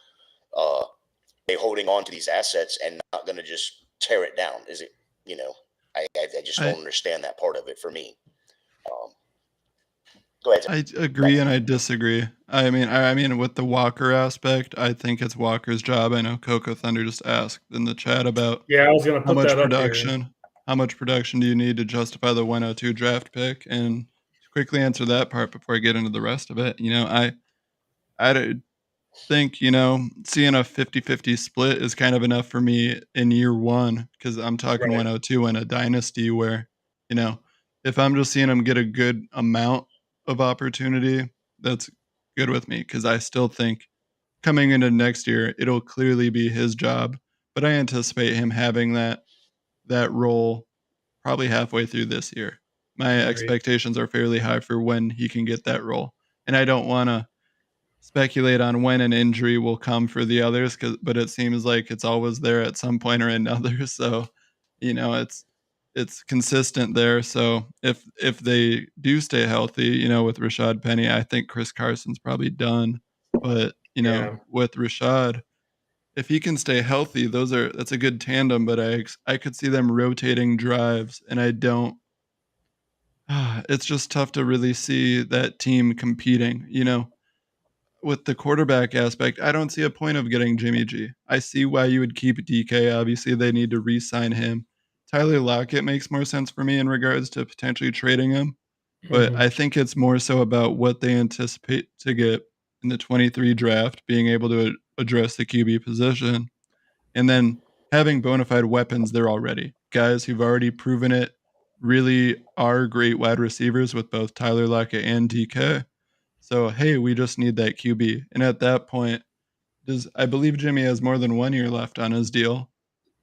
Speaker 3: They're holding on to these assets and not going to just tear it down. Is it? I just don't understand that part of it for me. Go ahead.
Speaker 2: I agree and I disagree. I mean, with the Walker aspect, I think it's Walker's job. I know Coco Thunder just asked in the chat about
Speaker 1: I was going to put that up here.
Speaker 2: How much production do you need to justify the 102 draft pick? And to quickly answer that part before I get into the rest of it, I think, seeing a 50-50 split is kind of enough for me in year one, because I'm talking 102 in a dynasty where, if I'm just seeing him get a good amount of opportunity, that's good with me, because I still think coming into next year, it'll clearly be his job, but I anticipate him having that role probably halfway through this year. My expectations are fairly high for when he can get that role, and I don't want to speculate on when an injury will come for the others, but it seems like it's always there at some point or another. So, it's consistent there. So if they do stay healthy, with Rashad Penny, I think Chris Carson's probably done. But with Rashad, if he can stay healthy, that's a good tandem. But I could see them rotating drives, and I don't. It's just tough to really see that team competing. With the quarterback aspect, I don't see a point of getting Jimmy G. I see why you would keep DK. Obviously, they need to re-sign him. Tyler Lockett makes more sense for me in regards to potentially trading him. But I think it's more so about what they anticipate to get in the 23 draft, being able to address the QB position, and then having bona fide weapons there already. Guys who've already proven it really are great wide receivers with both Tyler Lockett and DK. So, hey, we just need that QB. And at that point, I believe Jimmy has more than 1 year left on his deal.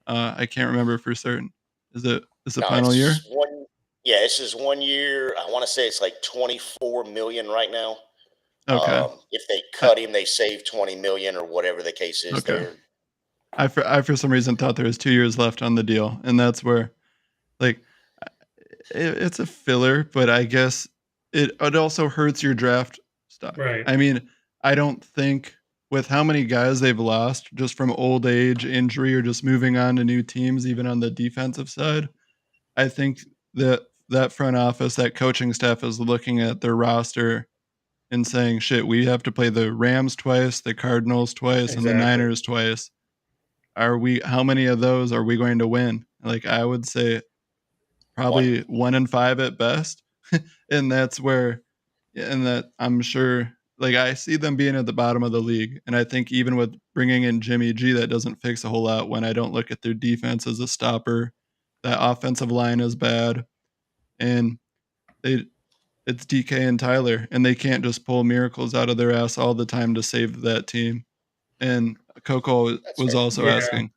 Speaker 2: I can't remember for certain. Is it final year?
Speaker 3: This is 1 year. I want to say it's like $24 million right now.
Speaker 2: Okay.
Speaker 3: If they cut him, they save $20 million or whatever the case is.
Speaker 2: Okay. I for some reason thought there was 2 years left on the deal, and that's where, it's a filler, but I guess it also hurts your draft stock.
Speaker 1: Right.
Speaker 2: I mean, I don't think with how many guys they've lost just from old age, injury, or just moving on to new teams, even on the defensive side, I think that front office, that coaching staff is looking at their roster and saying, shit, we have to play the Rams twice, the Cardinals twice, and the
Speaker 1: Exactly.
Speaker 2: Niners twice. How many of those are we going to win? Like, I would say probably 1 in 5 at best. And that's where, and that I'm sure, like, I see them being at the bottom of the league. And I think even with bringing in Jimmy G, that doesn't fix a whole lot when I don't look at their defense as a stopper. That offensive line is bad. And it's DK and Tyler, and they can't just pull miracles out of their ass all the time to save that team. And Coco was also asking.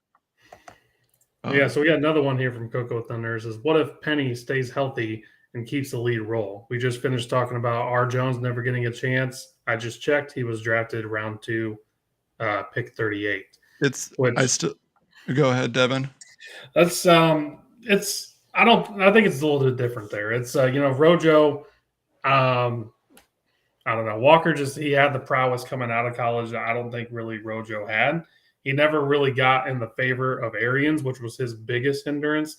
Speaker 1: Yeah, so we got another one here from Coco Thunders is what if Penny stays healthy and keeps the lead role? We just finished talking about R. Jones never getting a chance. I just checked. He was drafted round 2, pick 38.
Speaker 2: Go ahead, Devin.
Speaker 1: That's I think it's a little bit different there. It's Rojo, I don't know. Walker he had the prowess coming out of college that I don't think really Rojo had. He never really got in the favor of Arians, which was his biggest hindrance.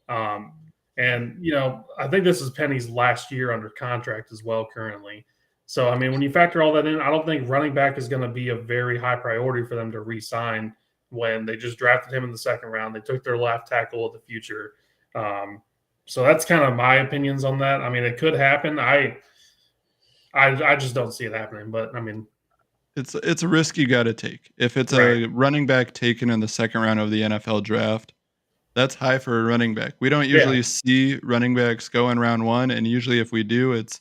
Speaker 1: And I think this is Penny's last year under contract as well currently. So, I mean, when you factor all that in, I don't think running back is going to be a very high priority for them to re-sign when they just drafted him in the second round. They took their left tackle of the future. So that's kind of my opinions on that. I mean, it could happen. I just don't see it happening. But, I mean,
Speaker 2: it's a risk you got to take. If it's a running back taken in the second round of the NFL draft, that's high for a running back. We don't usually see running backs go in round 1, and usually if we do, it's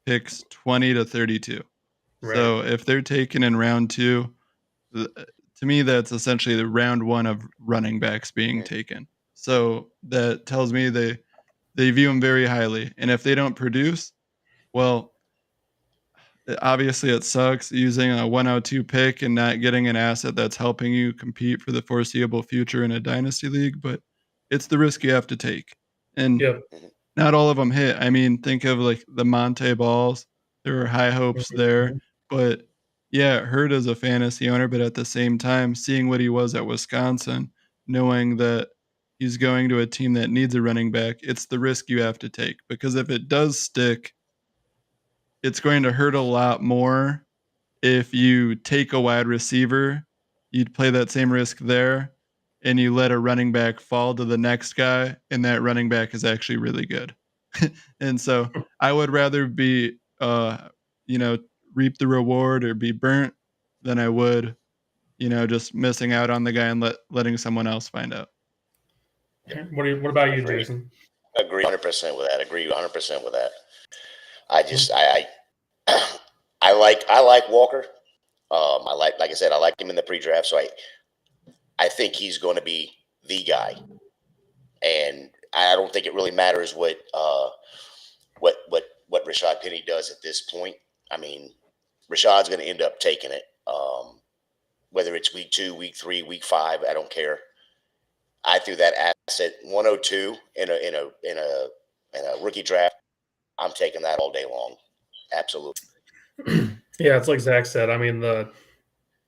Speaker 2: picks 20 to 32. Right. So if they're taken in round 2, to me, that's essentially the round 1 of running backs being taken. So that tells me they view them very highly. And if they don't produce, well, obviously it sucks using a 102 pick and not getting an asset that's helping you compete for the foreseeable future in a dynasty league, but it's the risk you have to take. And not all of them hit. I mean, think of like the Monte Balls. There were high hopes there, but yeah, it hurt as a fantasy owner, but at the same time, seeing what he was at Wisconsin, knowing that he's going to a team that needs a running back, it's the risk you have to take, because if it does stick, it's going to hurt a lot more if you take a wide receiver, you'd play that same risk there, and you let a running back fall to the next guy, and that running back is actually really good. And so I would rather be, reap the reward or be burnt than I would, just missing out on the guy and letting someone else find out.
Speaker 1: What about you, Jason?
Speaker 3: Agree 100% with that. Agree 100% with that. I like Walker. Like I said, I like him in the pre-draft, so I think he's going to be the guy. And I don't think it really matters what Rashad Penny does at this point. I mean, Rashad's going to end up taking it. Whether it's week 2, week 3, week 5, I don't care. I threw that asset 102 in a rookie draft. I'm taking that all day long. Absolutely.
Speaker 1: Yeah, it's like Zach said. I mean,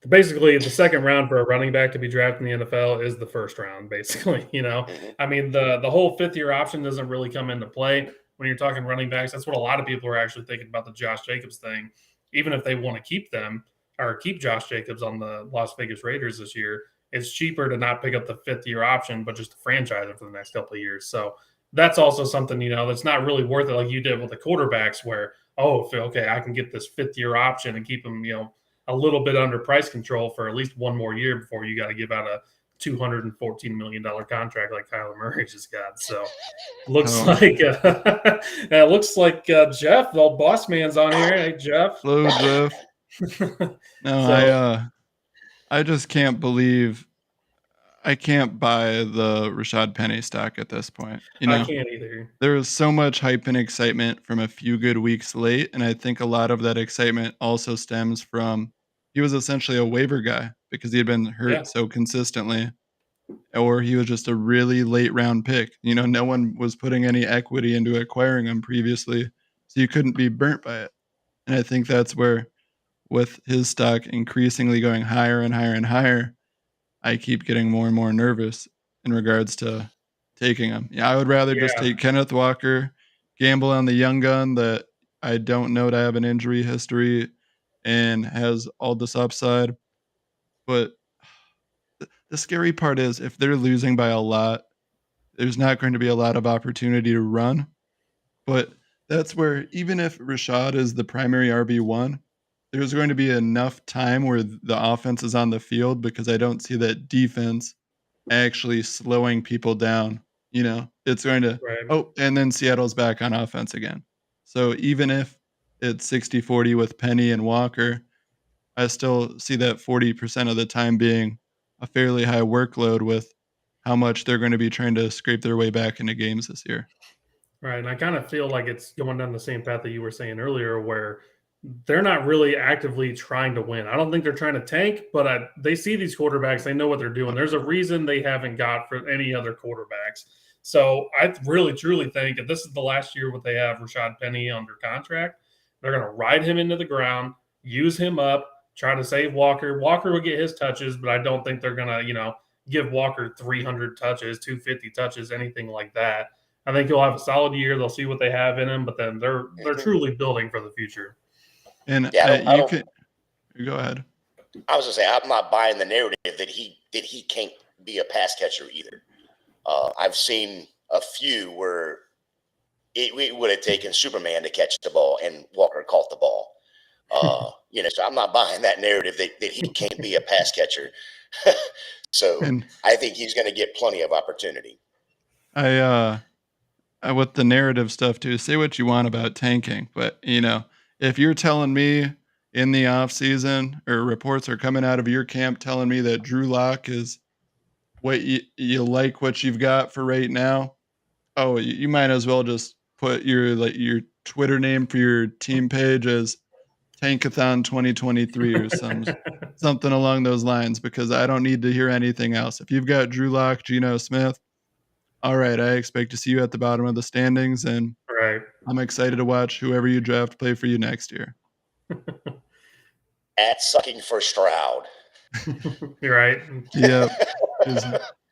Speaker 1: basically the second round for a running back to be drafted in the NFL is the first round, basically. I mean, the whole 5th-year option doesn't really come into play when you're talking running backs. That's what a lot of people are actually thinking about the Josh Jacobs thing. Even if they want to keep them or keep Josh Jacobs on the Las Vegas Raiders this year, it's cheaper to not pick up the 5th-year option, but just to franchise it for the next couple of years. So that's also something, that's not really worth it like you did with the quarterbacks where, I can get this 5th-year option and keep them, a little bit under price control for at least one more year before you got to give out a $214 million contract like Kyler Murray just got. So looks like Jeff, the old boss man's on here. Hey, Jeff.
Speaker 2: Hello, Jeff. No, I just can't believe I can't buy the Rashad Penny stock at this point.
Speaker 1: I can't either.
Speaker 2: There was so much hype and excitement from a few good weeks late, and I think a lot of that excitement also stems from he was essentially a waiver guy because he had been hurt so consistently, or he was just a really late round pick. No one was putting any equity into acquiring him previously, so you couldn't be burnt by it. And I think that's where with his stock increasingly going higher and higher and higher, I keep getting more and more nervous in regards to taking him. Yeah, I would rather just
Speaker 1: Yeah.
Speaker 2: take Kenneth Walker, gamble on the young gun that I don't know to have an injury history and has all this upside. But the scary part is if they're losing by a lot, there's not going to be a lot of opportunity to run. But that's where even if Rashad is the primary RB1, there's going to be enough time where the offense is on the field because I don't see that defense actually slowing people down. It's going to,
Speaker 1: Right.
Speaker 2: oh, and then Seattle's back on offense again. So even if it's 60-40 with Penny and Walker, I still see that 40% of the time being a fairly high workload with how much they're going to be trying to scrape their way back into games this year.
Speaker 1: Right. And I kind of feel like it's going down the same path that you were saying earlier, where they're not really actively trying to win. I don't think they're trying to tank, but they see these quarterbacks. They know what they're doing. There's a reason they haven't got for any other quarterbacks. So I really, truly think if this is the last year what they have Rashad Penny under contract, they're going to ride him into the ground, use him up, try to save Walker. Walker will get his touches, but I don't think they're going to, give Walker 300 touches, 250 touches, anything like that. I think he'll have a solid year. They'll see what they have in him, but then they're truly building for the future.
Speaker 2: And
Speaker 3: Yeah,
Speaker 2: you go ahead.
Speaker 3: I was gonna say I'm not buying the narrative that he can't be a pass catcher either. I've seen a few where it would have taken Superman to catch the ball, and Walker caught the ball. So I'm not buying that narrative that he can't be a pass catcher. So
Speaker 2: And
Speaker 3: I think he's going to get plenty of opportunity.
Speaker 2: I with the narrative stuff too, say what you want about tanking, but if you're telling me in the off season or reports are coming out of your camp telling me that Drew Lock is what you like what you've got for right now, oh, you might as well just put your Twitter name for your team page as Tankathon 2023 or something along those lines, because I don't need to hear anything else. If you've got Drew Lock, Geno Smith, all right, I expect to see you at the bottom of the standings, and
Speaker 1: Right.
Speaker 2: I'm excited to watch whoever you draft play for you next year.
Speaker 3: At sucking for Stroud.
Speaker 1: You're right.
Speaker 2: Yep.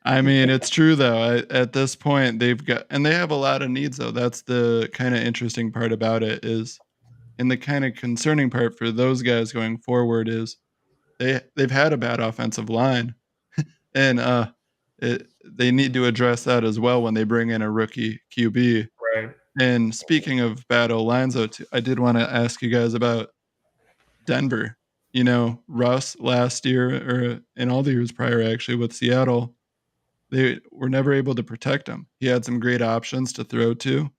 Speaker 2: I mean, it's true though. At this point, they have a lot of needs though. That's the kind of interesting part about it is, and the kind of concerning part for those guys going forward is they've had a bad offensive line, and they need to address that as well when they bring in a rookie QB.
Speaker 1: Right.
Speaker 2: And speaking of bad O-lines, though, I did want to ask you guys about Denver. Russ last year, or in all the years prior, actually, with Seattle, they were never able to protect him. He had some great options to throw to,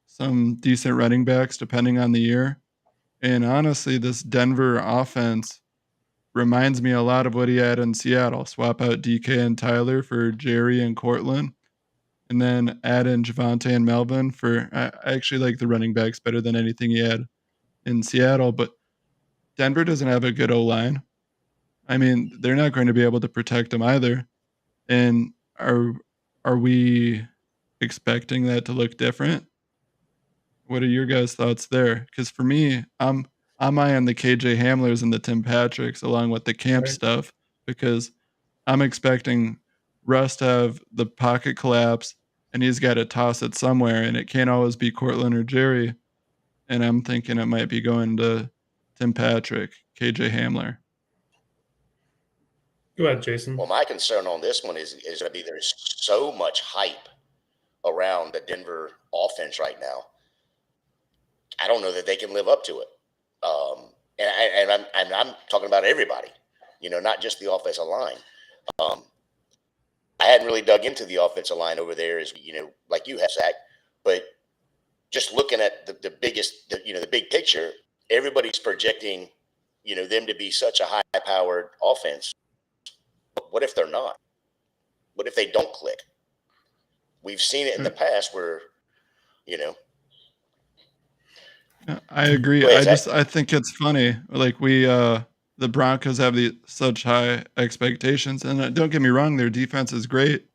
Speaker 2: some decent running backs, depending on the year. And honestly, this Denver offense reminds me a lot of what he had in Seattle. Swap out DK and Tyler for Jerry and Cortland, and then add in Javonte and Melvin for. I actually like the running backs better than anything he had in Seattle, but Denver doesn't have a good O-line. I mean, they're not going to be able to protect him either. And are we expecting that to look different? What are your guys' thoughts there? Because for me, I'm eyeing the KJ Hamlers and the Tim Patricks along with the camp
Speaker 1: Right.
Speaker 2: stuff, because I'm expecting Russ to have the pocket collapse and he's got to toss it somewhere, and it can't always be Cortland or Jerry. And I'm thinking it might be going to Tim Patrick, KJ Hamler.
Speaker 1: Go ahead, Jason.
Speaker 3: Well, my concern on this one is going to be there's so much hype around the Denver offense right now. I don't know that they can live up to it. And I'm talking about everybody, not just the offensive line. I hadn't really dug into the offensive line over there, as like you have, Zach. But just looking at the big picture, everybody's projecting, them to be such a high-powered offense. What if they're not? What if they don't click? We've seen it in the past where,
Speaker 2: I agree. I think it's funny. Like the Broncos have such high expectations, and don't get me wrong, their defense is great.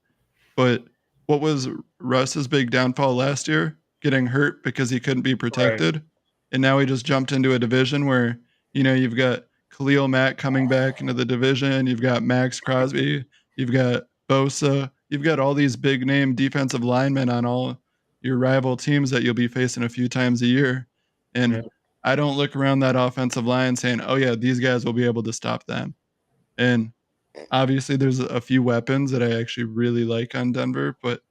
Speaker 2: But what was Russ's big downfall last year? Getting hurt because he couldn't be protected, and now he just jumped into a division where You've got Khalil Mack coming back into the division. You've got Max Crosby. You've got Bosa. You've got all these big name defensive linemen on all your rival teams that you'll be facing a few times a year. And
Speaker 1: Yeah.
Speaker 2: I don't look around that offensive line saying, oh, yeah, these guys will be able to stop them. And obviously, there's a few weapons that I actually really like on Denver, but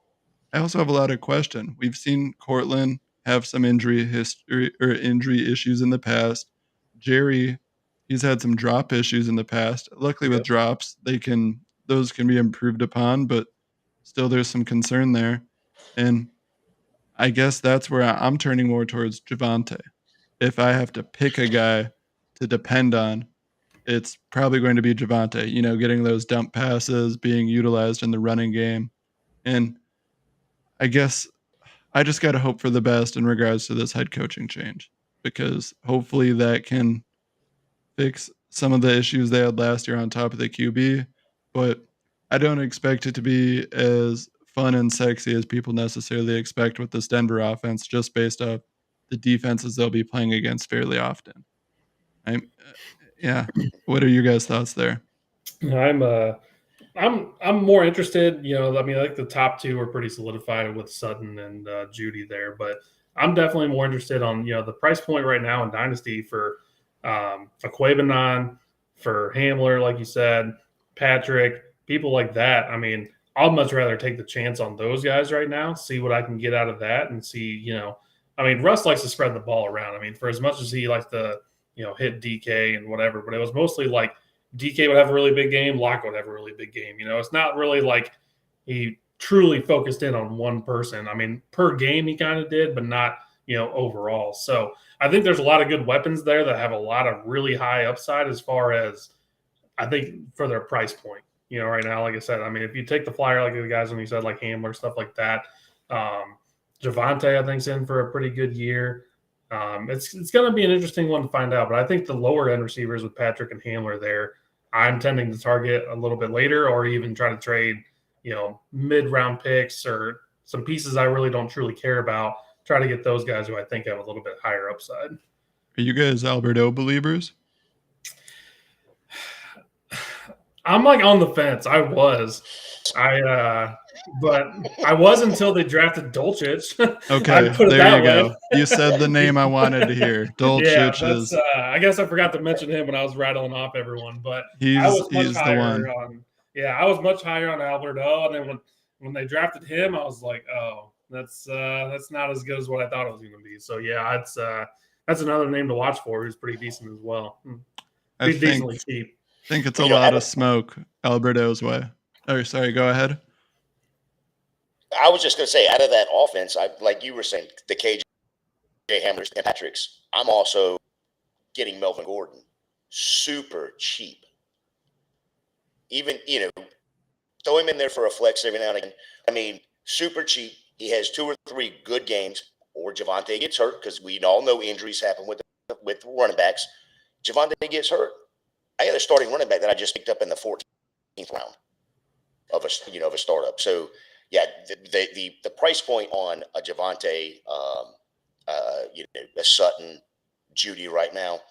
Speaker 2: I also have a lot of question. We've seen Cortland have some injury history or injury issues in the past. Jerry, he's had some drop issues in the past. Luckily, with
Speaker 1: Yep.
Speaker 2: drops, those can be improved upon, but still, there's some concern there. And I guess that's where I'm turning more towards Javonte. If I have to pick a guy to depend on, it's probably going to be Javonte. Getting those dump passes, being utilized in the running game, and I guess I just got to hope for the best in regards to this head coaching change, because hopefully that can fix some of the issues they had last year on top of the QB. But I don't expect it to be as fun and sexy as people necessarily expect with this Denver offense, just based off the defenses they'll be playing against fairly often. Yeah. What are your guys' thoughts there?
Speaker 1: I'm more interested. I mean, I think the top two are pretty solidified with Sutton and Judy there, but I'm definitely more interested on the price point right now in Dynasty for Aquabanon, for Hamler, like you said, Patrick, people like that. I mean, I'd much rather take the chance on those guys right now, see what I can get out of that, and see. I mean, Russ likes to spread the ball around. I mean, for as much as he likes to hit DK and whatever, but it was mostly like DK would have a really big game, Locke would have a really big game. It's not really like he truly focused in on one person. I mean, per game he kind of did, but not, overall. So I think there's a lot of good weapons there that have a lot of really high upside as far as I think for their price point. Right now, like I said, I mean, if you take the flyer, like the guys when you said like Hamler, stuff like that, Javonte, I think's in for a pretty good year. It's going to be an interesting one to find out, but I think the lower end receivers with Patrick and Hamler there, I'm tending to target a little bit later, or even try to trade, mid-round picks or some pieces I really don't truly care about. Try to get those guys who I think have a little bit higher upside.
Speaker 2: Are you guys Alberto believers?
Speaker 1: I'm like on the fence. But I was until they drafted Dolchich.
Speaker 2: Okay, there you go. You said the name I wanted to hear. Dolchich is.
Speaker 1: I guess I forgot to mention him when I was rattling off everyone, but
Speaker 2: he's
Speaker 1: I was much
Speaker 2: the
Speaker 1: higher
Speaker 2: one.
Speaker 1: I was much higher on Alberto, and then when they drafted him, I was like, oh, that's not as good as what I thought it was going to be. So yeah, that's another name to watch for. Who's pretty decent as well. He's decently cheap.
Speaker 2: I think it's a lot of smoke Alberto's way. Oh, sorry. Go ahead.
Speaker 3: I was just going to say, out of that offense, like you were saying, the KJ Hamlers and Patricks, I'm also getting Melvin Gordon super cheap. Even, throw him in there for a flex every now and again. I mean, super cheap. He has 2 or 3 good games, or Javonte gets hurt, because we all know injuries happen with running backs. Javonte gets hurt. I got a starting running back that I just picked up in the 14th round of a startup. So, yeah, the price point on a Javonte, a Sutton, Judy right now,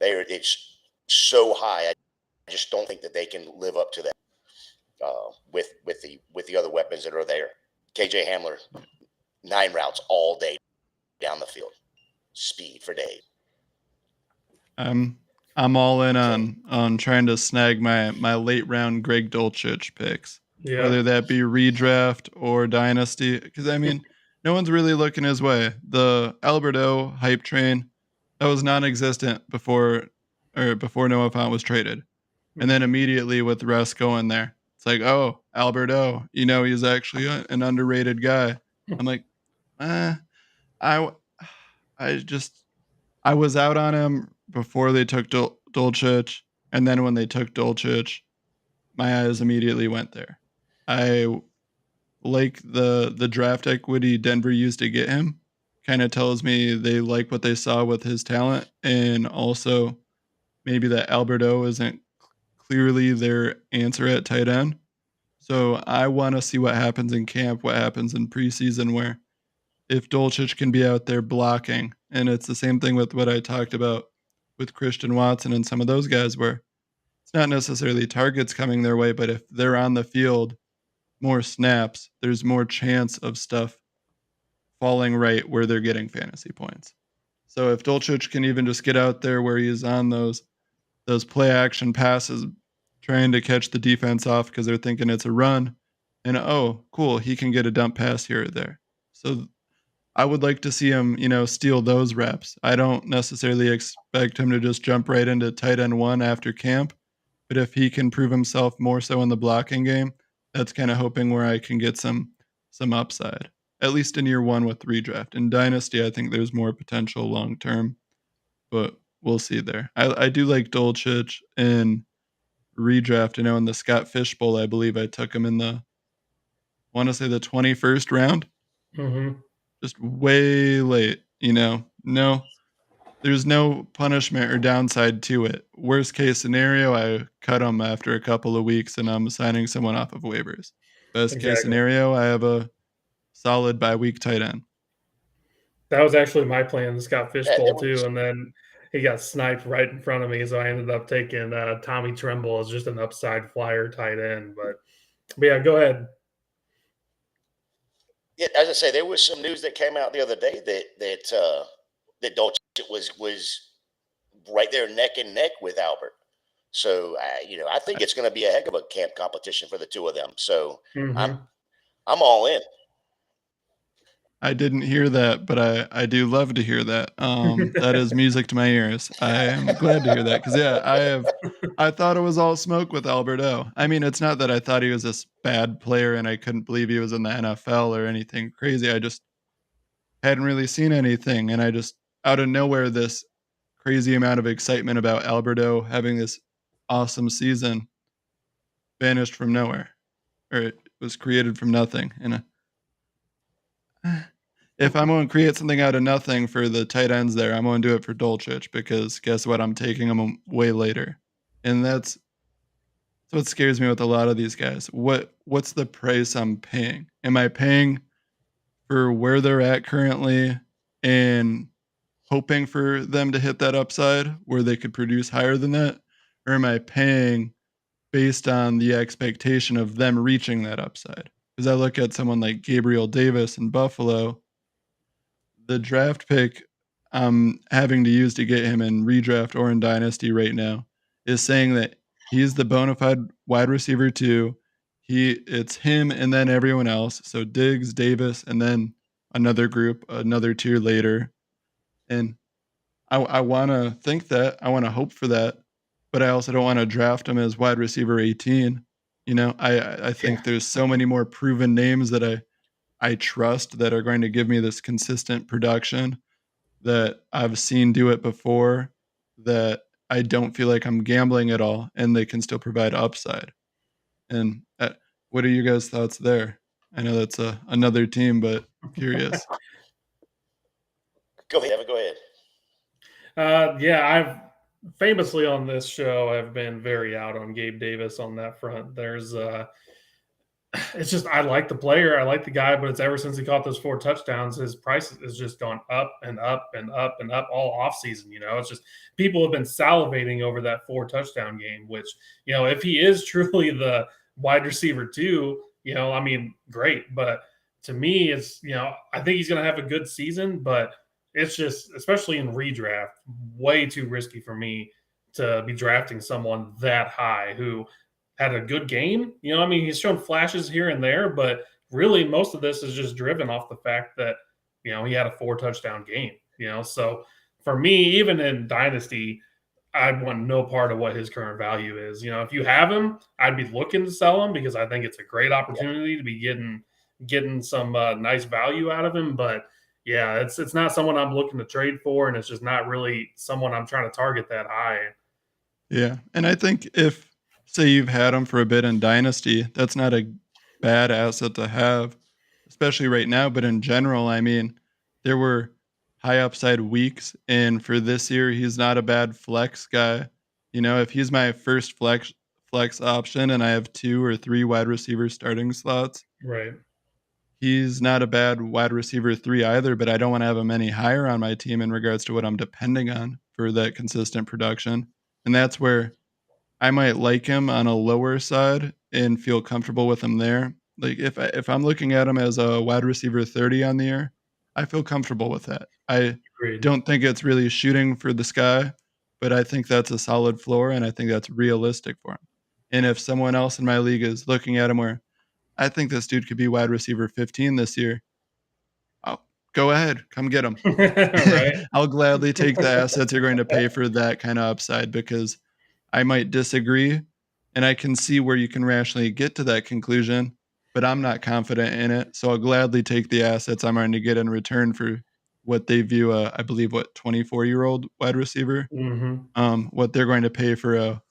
Speaker 3: it's so high. I just don't think that they can live up to that with the other weapons that are there. KJ Hamler, 9 routes all day down the field, speed for days.
Speaker 2: I'm all in on trying to snag my late round Greg Dulcich picks. Yeah. Whether that be redraft or dynasty, because I mean, no one's really looking his way. The Alberto hype train, that was non-existent before Noah Fant was traded, and then immediately with the rest going there, it's like, oh, Alberto, he's actually an underrated guy. I'm like, I was out on him before they took Dulcich, and then when they took Dulcich, my eyes immediately went there. I like the draft equity Denver used to get him. Kind of tells me they like what they saw with his talent, and also maybe that Alberto isn't clearly their answer at tight end. So I want to see what happens in camp, what happens in preseason, where if Dulcich can be out there blocking, and it's the same thing with what I talked about with Christian Watson and some of those guys where it's not necessarily targets coming their way, but if they're on the field more snaps, there's more chance of stuff falling right where they're getting fantasy points. So if Dulcich can even just get out there where he's on those play action passes, trying to catch the defense off because they're thinking it's a run, and oh, cool, he can get a dump pass here or there. So I would like to see him, steal those reps. I don't necessarily expect him to just jump right into tight end 1 after camp, but if he can prove himself more so in the blocking game, that's kind of hoping where I can get some upside, at least in year 1 with redraft. In Dynasty, I think there's more potential long term, but we'll see there. I do like Dulcich in redraft. In the Scott Fish Bowl, I believe I took him in the 21st round.
Speaker 1: Mm-hmm.
Speaker 2: Just way late, No, there's no punishment or downside to it. Worst case scenario, I cut him after a couple of weeks and I'm signing someone off of waivers. Best case scenario, I have a solid bye-week tight end.
Speaker 1: That was actually my plan in the Scott Fish Bowl too, and then he got sniped right in front of me, so I ended up taking Tommy Tremble as just an upside flyer tight end. But yeah, go ahead.
Speaker 3: Yeah, as I say, there was some news that came out the other day that Dulcich was right there neck and neck with Albert. So I think it's going to be a heck of a camp competition for the two of them. So I'm all in.
Speaker 2: I didn't hear that, but I do love to hear that. That is music to my ears. I am glad to hear that because I thought it was all smoke with Alberto. I mean, it's not that I thought he was this bad player and I couldn't believe he was in the NFL or anything crazy. I just hadn't really seen anything, and I just out of nowhere this crazy amount of excitement about Alberto having this awesome season vanished from nowhere, or it was created from nothing. And if I'm going to create something out of nothing for the tight ends there, I'm going to do it for Dulcich because guess what? I'm taking him way later. And that's what scares me with a lot of these guys. What's the price I'm paying? Am I paying for where they're at currently and hoping for them to hit that upside where they could produce higher than that? Or am I paying based on the expectation of them reaching that upside? Because I look at someone like Gabriel Davis in Buffalo, the draft pick I'm having to use to get him in redraft or in Dynasty right now is saying that he's the bona fide wide receiver 2. It's him and then everyone else. So Diggs, Davis, and then another group, another tier later. And I want to think that. I want to hope for that. But I also don't want to draft him as wide receiver 18. I think there's so many more proven names that I trust that are going to give me this consistent production that I've seen do it before, that I don't feel like I'm gambling at all, and they can still provide upside. And what are you guys' thoughts there? I know that's another team, but curious.
Speaker 3: Go ahead, Devin, go ahead.
Speaker 1: I've famously on this show, I've been very out on Gabe Davis on that front. It's just I like the player, I like the guy, but it's ever since he caught those 4 touchdowns, his price has just gone up and up and up and up all offseason. It's just people have been salivating over that 4 touchdown game, which, if he is truly the wide receiver 2, great. But to me, it's, I think he's going to have a good season, but it's just, especially in redraft, way too risky for me to be drafting someone that high who had a good game. He's shown flashes here and there, but really most of this is just driven off the fact that, he had a 4 touchdown game, So for me, even in Dynasty, I want no part of what his current value is. If you have him, I'd be looking to sell him because I think it's a great opportunity to be getting some nice value out of him. But yeah, it's not someone I'm looking to trade for, and it's just not really someone I'm trying to target that high.
Speaker 2: Yeah, and I think if, say you've had him for a bit in Dynasty, that's not a bad asset to have, especially right now. But in general, there were high upside weeks, and for this year, he's not a bad flex guy. If he's my first flex option and I have 2 or 3 wide receiver starting slots,
Speaker 1: right,
Speaker 2: he's not a bad wide receiver 3 either, but I don't want to have him any higher on my team in regards to what I'm depending on for that consistent production. And that's where I might like him on a lower side and feel comfortable with him there. Like if I'm looking at him as a wide receiver 30 on the year, I feel comfortable with that. I
Speaker 1: Agreed.
Speaker 2: don't think it's really shooting for the sky, but I think that's a solid floor, and I think that's realistic for him. And if someone else in my league is looking at him where I think this dude could be wide receiver 15 this year, oh, go ahead, come get him.
Speaker 1: Right.
Speaker 2: I'll gladly take the assets you're going to pay for that kind of upside, because I might disagree, and I can see where you can rationally get to that conclusion, but I'm not confident in it. So I'll gladly take the assets I'm going to get in return for what they view I believe, 24-year-old wide receiver, what they're going to pay for a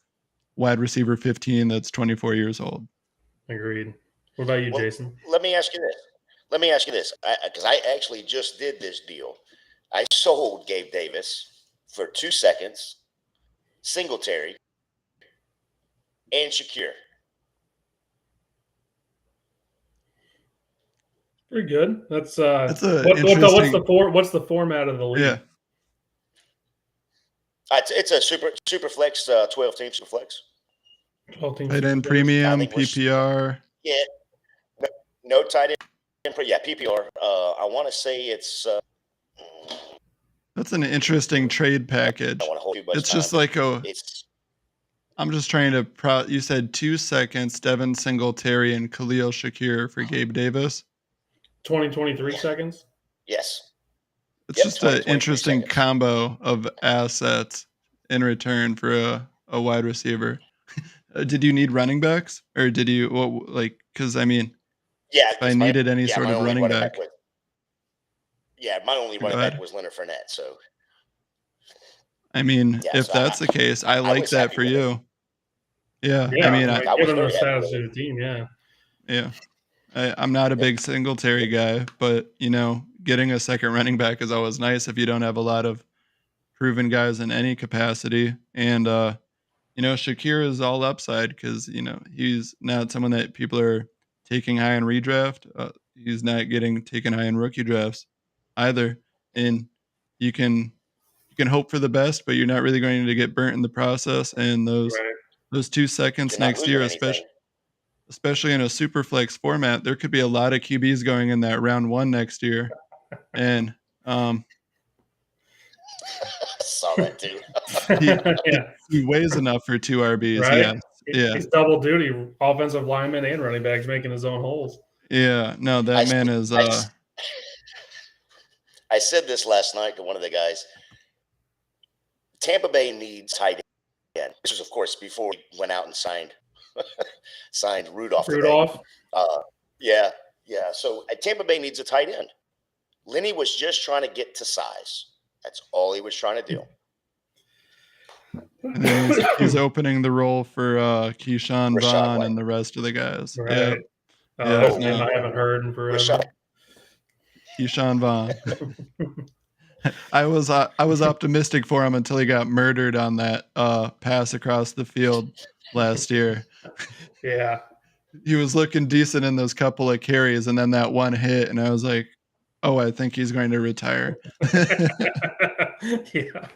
Speaker 2: wide receiver 15 that's 24 years old.
Speaker 1: Agreed. What about you,
Speaker 3: Well,
Speaker 1: Jason?
Speaker 3: Let me ask you this, because I actually just did this deal. I sold Gabe Davis for 2 seconds, Singletary, and Shakir.
Speaker 1: Pretty good. That's
Speaker 2: That's a
Speaker 1: what's
Speaker 2: interesting.
Speaker 1: what's the format of the league?
Speaker 2: Yeah,
Speaker 3: It's a super flex, 12-team super flex.
Speaker 1: 12 teams.
Speaker 2: tight end
Speaker 3: I
Speaker 2: premium,
Speaker 3: think we're
Speaker 2: PPR.
Speaker 3: Yeah, no tight end. Yeah, PPR. I want to say it's.
Speaker 2: That's an interesting trade package.
Speaker 3: I don't want to hold too much
Speaker 2: It's
Speaker 3: time.
Speaker 2: just like
Speaker 3: It's
Speaker 2: I'm just trying to. You said 2 seconds, Devin Singletary and Khalil Shakir for Gabe Davis.
Speaker 1: 20-23 seconds.
Speaker 3: yes.
Speaker 2: It's
Speaker 3: Yep,
Speaker 2: just
Speaker 3: 20,
Speaker 2: an
Speaker 3: 23
Speaker 2: interesting
Speaker 3: seconds.
Speaker 2: combo of assets in return for a wide receiver. Did you need running backs, or did you because I mean,
Speaker 3: Yeah,
Speaker 2: if I needed any sort
Speaker 3: my
Speaker 2: of
Speaker 3: only
Speaker 2: running back,
Speaker 3: my only
Speaker 2: Go
Speaker 3: running
Speaker 2: ahead.
Speaker 3: back was Leonard Fournette. So
Speaker 2: I mean,
Speaker 3: yeah,
Speaker 2: if
Speaker 3: so
Speaker 2: that's the case, I like
Speaker 3: was
Speaker 2: that
Speaker 3: happy
Speaker 2: for
Speaker 3: with it.
Speaker 2: you. Yeah,
Speaker 1: Yeah,
Speaker 2: I mean,
Speaker 1: like,
Speaker 3: I was
Speaker 1: given the
Speaker 3: very happy
Speaker 1: status
Speaker 3: with
Speaker 1: of
Speaker 3: it.
Speaker 1: the team, yeah.
Speaker 2: yeah, I'm not a big Singletary guy, but getting a second running back is always nice if you don't have a lot of proven guys in any capacity. And Shakir is all upside because he's not someone that people are taking high in redraft. He's not getting taken high in rookie drafts either, and you can hope for the best, but you're not really going to get burnt in the process. And those
Speaker 1: Right.
Speaker 2: 2 seconds
Speaker 3: You're not
Speaker 2: next year,
Speaker 3: losing anything.
Speaker 2: especially in a super flex format, there could be a lot of QBs going in that round 1 next year, and
Speaker 3: I saw that too.
Speaker 1: Yeah.
Speaker 2: he weighs enough for 2 RBs.
Speaker 1: Right.
Speaker 2: Yeah.
Speaker 1: He's double duty, offensive lineman and running backs, making his own holes.
Speaker 2: Yeah. No, that man is.
Speaker 3: I said this last night to one of the guys. Tampa Bay needs tight end. This was, of course, before he went out and signed Rudolph.
Speaker 1: Rudolph.
Speaker 3: Yeah. So Tampa Bay needs a tight end. Lenny was just trying to get to size. That's all he was trying to do.
Speaker 2: And then he's opening the role for Keyshawn Vaughn
Speaker 3: White
Speaker 2: and the rest of the guys.
Speaker 1: Right.
Speaker 2: Yeah.
Speaker 1: That's a name I haven't heard in forever.
Speaker 2: Keyshawn Vaughn. I was optimistic for him until he got murdered on that pass across the field last year.
Speaker 1: Yeah.
Speaker 2: He was looking decent in those couple of carries, and then that one hit, and I was like, oh, I think he's going to retire.
Speaker 1: Yeah.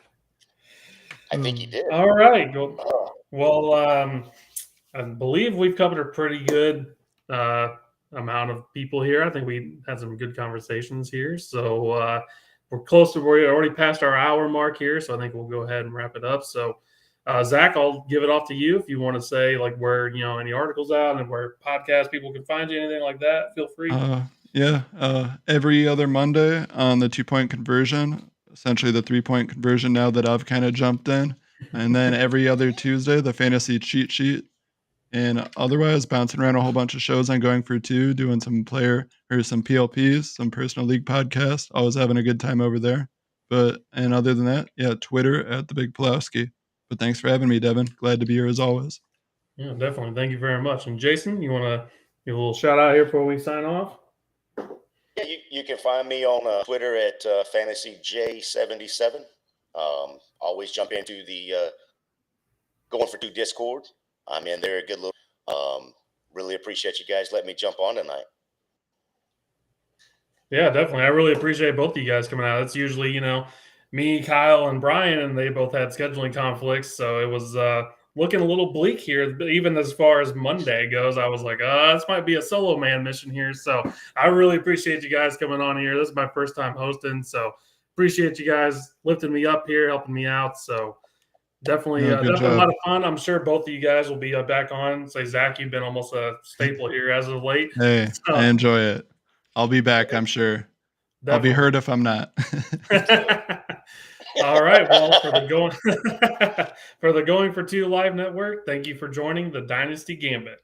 Speaker 3: I think he did.
Speaker 1: All right. Well, I believe we've covered a pretty good amount of people here. I think we had some good conversations here. So we're close to, we're already past our hour mark here. So I think we'll go ahead and wrap it up. So Zach, I'll give it off to you. If you want to say like where, any articles out and where podcast people can find you, anything like that, feel free.
Speaker 2: Every other Monday on the 2-point conversion, essentially the 3-point conversion now that I've kind of jumped in. And then every other Tuesday, the fantasy cheat sheet. And otherwise, bouncing around a whole bunch of shows on Going for Two, doing some some PLPs, some personal league podcasts. Always having a good time over there. And other than that, Twitter at the Big Pulowski. But thanks for having me, Devin. Glad to be here as always.
Speaker 1: Yeah, definitely. Thank you very much. And Jason, you want to give a little shout out here before we sign off?
Speaker 3: Yeah, you can find me on Twitter at FantasyJ77. Always jump into the Going for Two Discord. I'm in there, a good little. Really appreciate you guys letting me jump on tonight.
Speaker 1: Yeah, definitely. I really appreciate both of you guys coming out. It's usually, me, Kyle, and Brian, and they both had scheduling conflicts, so it was looking a little bleak here. But even as far as Monday goes, I was like, this might be a solo man mission here. So I really appreciate you guys coming on here. This is my first time hosting, so appreciate you guys lifting me up here, helping me out. So definitely, definitely a lot of fun. I'm sure both of you guys will be back on. Say, Zach, you've been almost a staple here as of late.
Speaker 2: Hey,
Speaker 1: so,
Speaker 2: I enjoy it. I'll be back, I'm sure. Definitely. I'll be hurt if I'm not.
Speaker 1: All right. Well, for the Going for Two Live Network, thank you for joining the Dynasty Gambit.